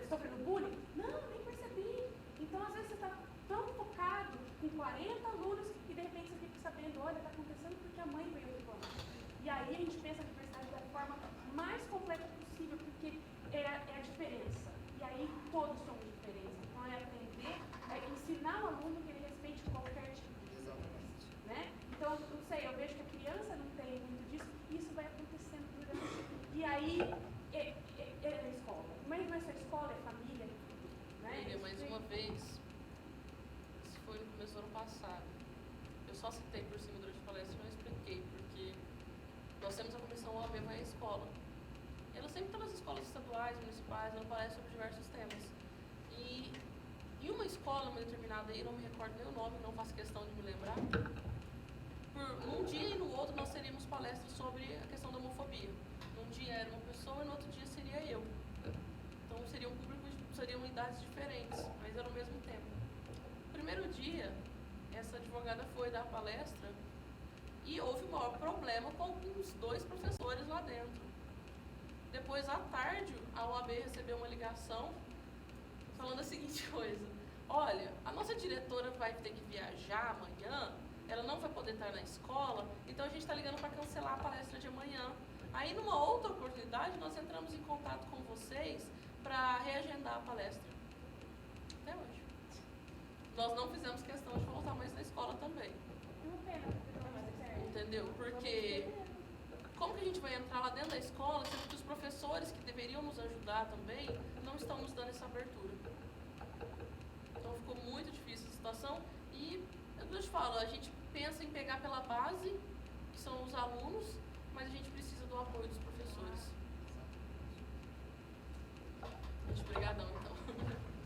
sofrendo bullying? Não, nem percebi. Então às vezes você está tão focado com 40 alunos e de repente você fica sabendo, olha, aí é na escola. Mas não é só escola, é família, né? Lívia, mais uma vez, isso foi no começo do ano passado. Eu só citei por cima durante a palestra e não expliquei, porque nós temos a comissão OAB Vai à Escola. Ela sempre está nas escolas estaduais, municipais, ela palestra sobre diversos temas. E em uma escola, uma determinada aí, não me recordo nem o nome, não faço questão de me lembrar, num dia e no outro nós teríamos palestras sobre a questão da homofobia. Num dia era uma pessoa e no outro dia seria eu. Então seriam idades diferentes, mas era ao mesmo tempo. No primeiro dia, essa advogada foi dar palestra e houve o maior problema com alguns 2 professores lá dentro. Depois, à tarde, a OAB recebeu uma ligação falando a seguinte coisa: olha, a nossa diretora vai ter que viajar amanhã, ela não vai poder estar na escola, então a gente está ligando para cancelar a palestra de amanhã. Aí, numa outra oportunidade, nós entramos em contato com vocês para reagendar a palestra. Até hoje. Nós não fizemos questão de voltar mais na escola também. Uma pena, porque não vai ser certo. Entendeu? Porque como que a gente vai entrar lá dentro da escola, sendo que os professores que deveriam nos ajudar também não estão nos dando essa abertura? Então ficou muito difícil a situação e, eu te falo, a gente pensa em pegar pela base, que são os alunos, mas a gente precisa do apoio dos professores. Gente, obrigadão, então.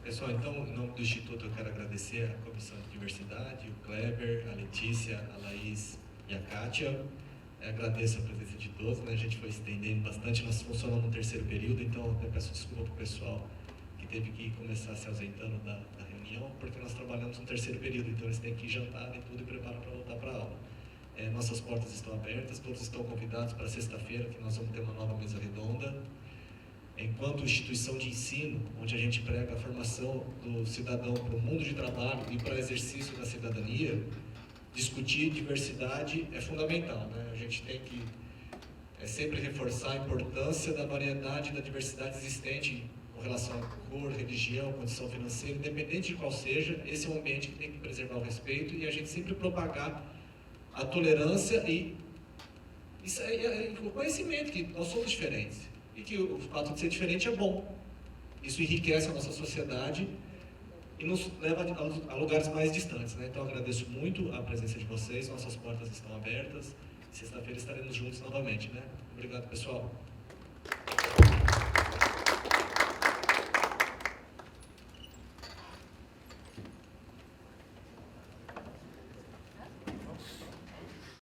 Pessoal, então, em nome do Instituto, eu quero agradecer a Comissão de Diversidade, o Kleber, a Letícia, a Laís e a Kátia. Agradeço a presença de todos, né? A gente foi estendendo bastante, nós funcionamos no terceiro período, então eu peço desculpa para o pessoal que teve que começar se ausentando da reunião, porque nós trabalhamos no terceiro período, então eles têm que jantar e tudo e preparar para voltar para a aula. Nossas portas estão abertas, todos estão convidados para sexta-feira, que nós vamos ter uma nova mesa redonda. Enquanto instituição de ensino, onde a gente prega a formação do cidadão para o mundo de trabalho e para o exercício da cidadania, discutir diversidade é fundamental, né? A gente tem que sempre reforçar a importância da variedade e da diversidade existente com relação a cor, religião, condição financeira, independente de qual seja. Esse é um ambiente que tem que preservar o respeito e a gente sempre propagar a tolerância e o conhecimento que nós somos diferentes e que o fato de ser diferente é bom. Isso enriquece a nossa sociedade e nos leva a lugares mais distantes, né? Então, agradeço muito a presença de vocês, nossas portas estão abertas. Sexta-feira estaremos juntos novamente, né? Obrigado, pessoal.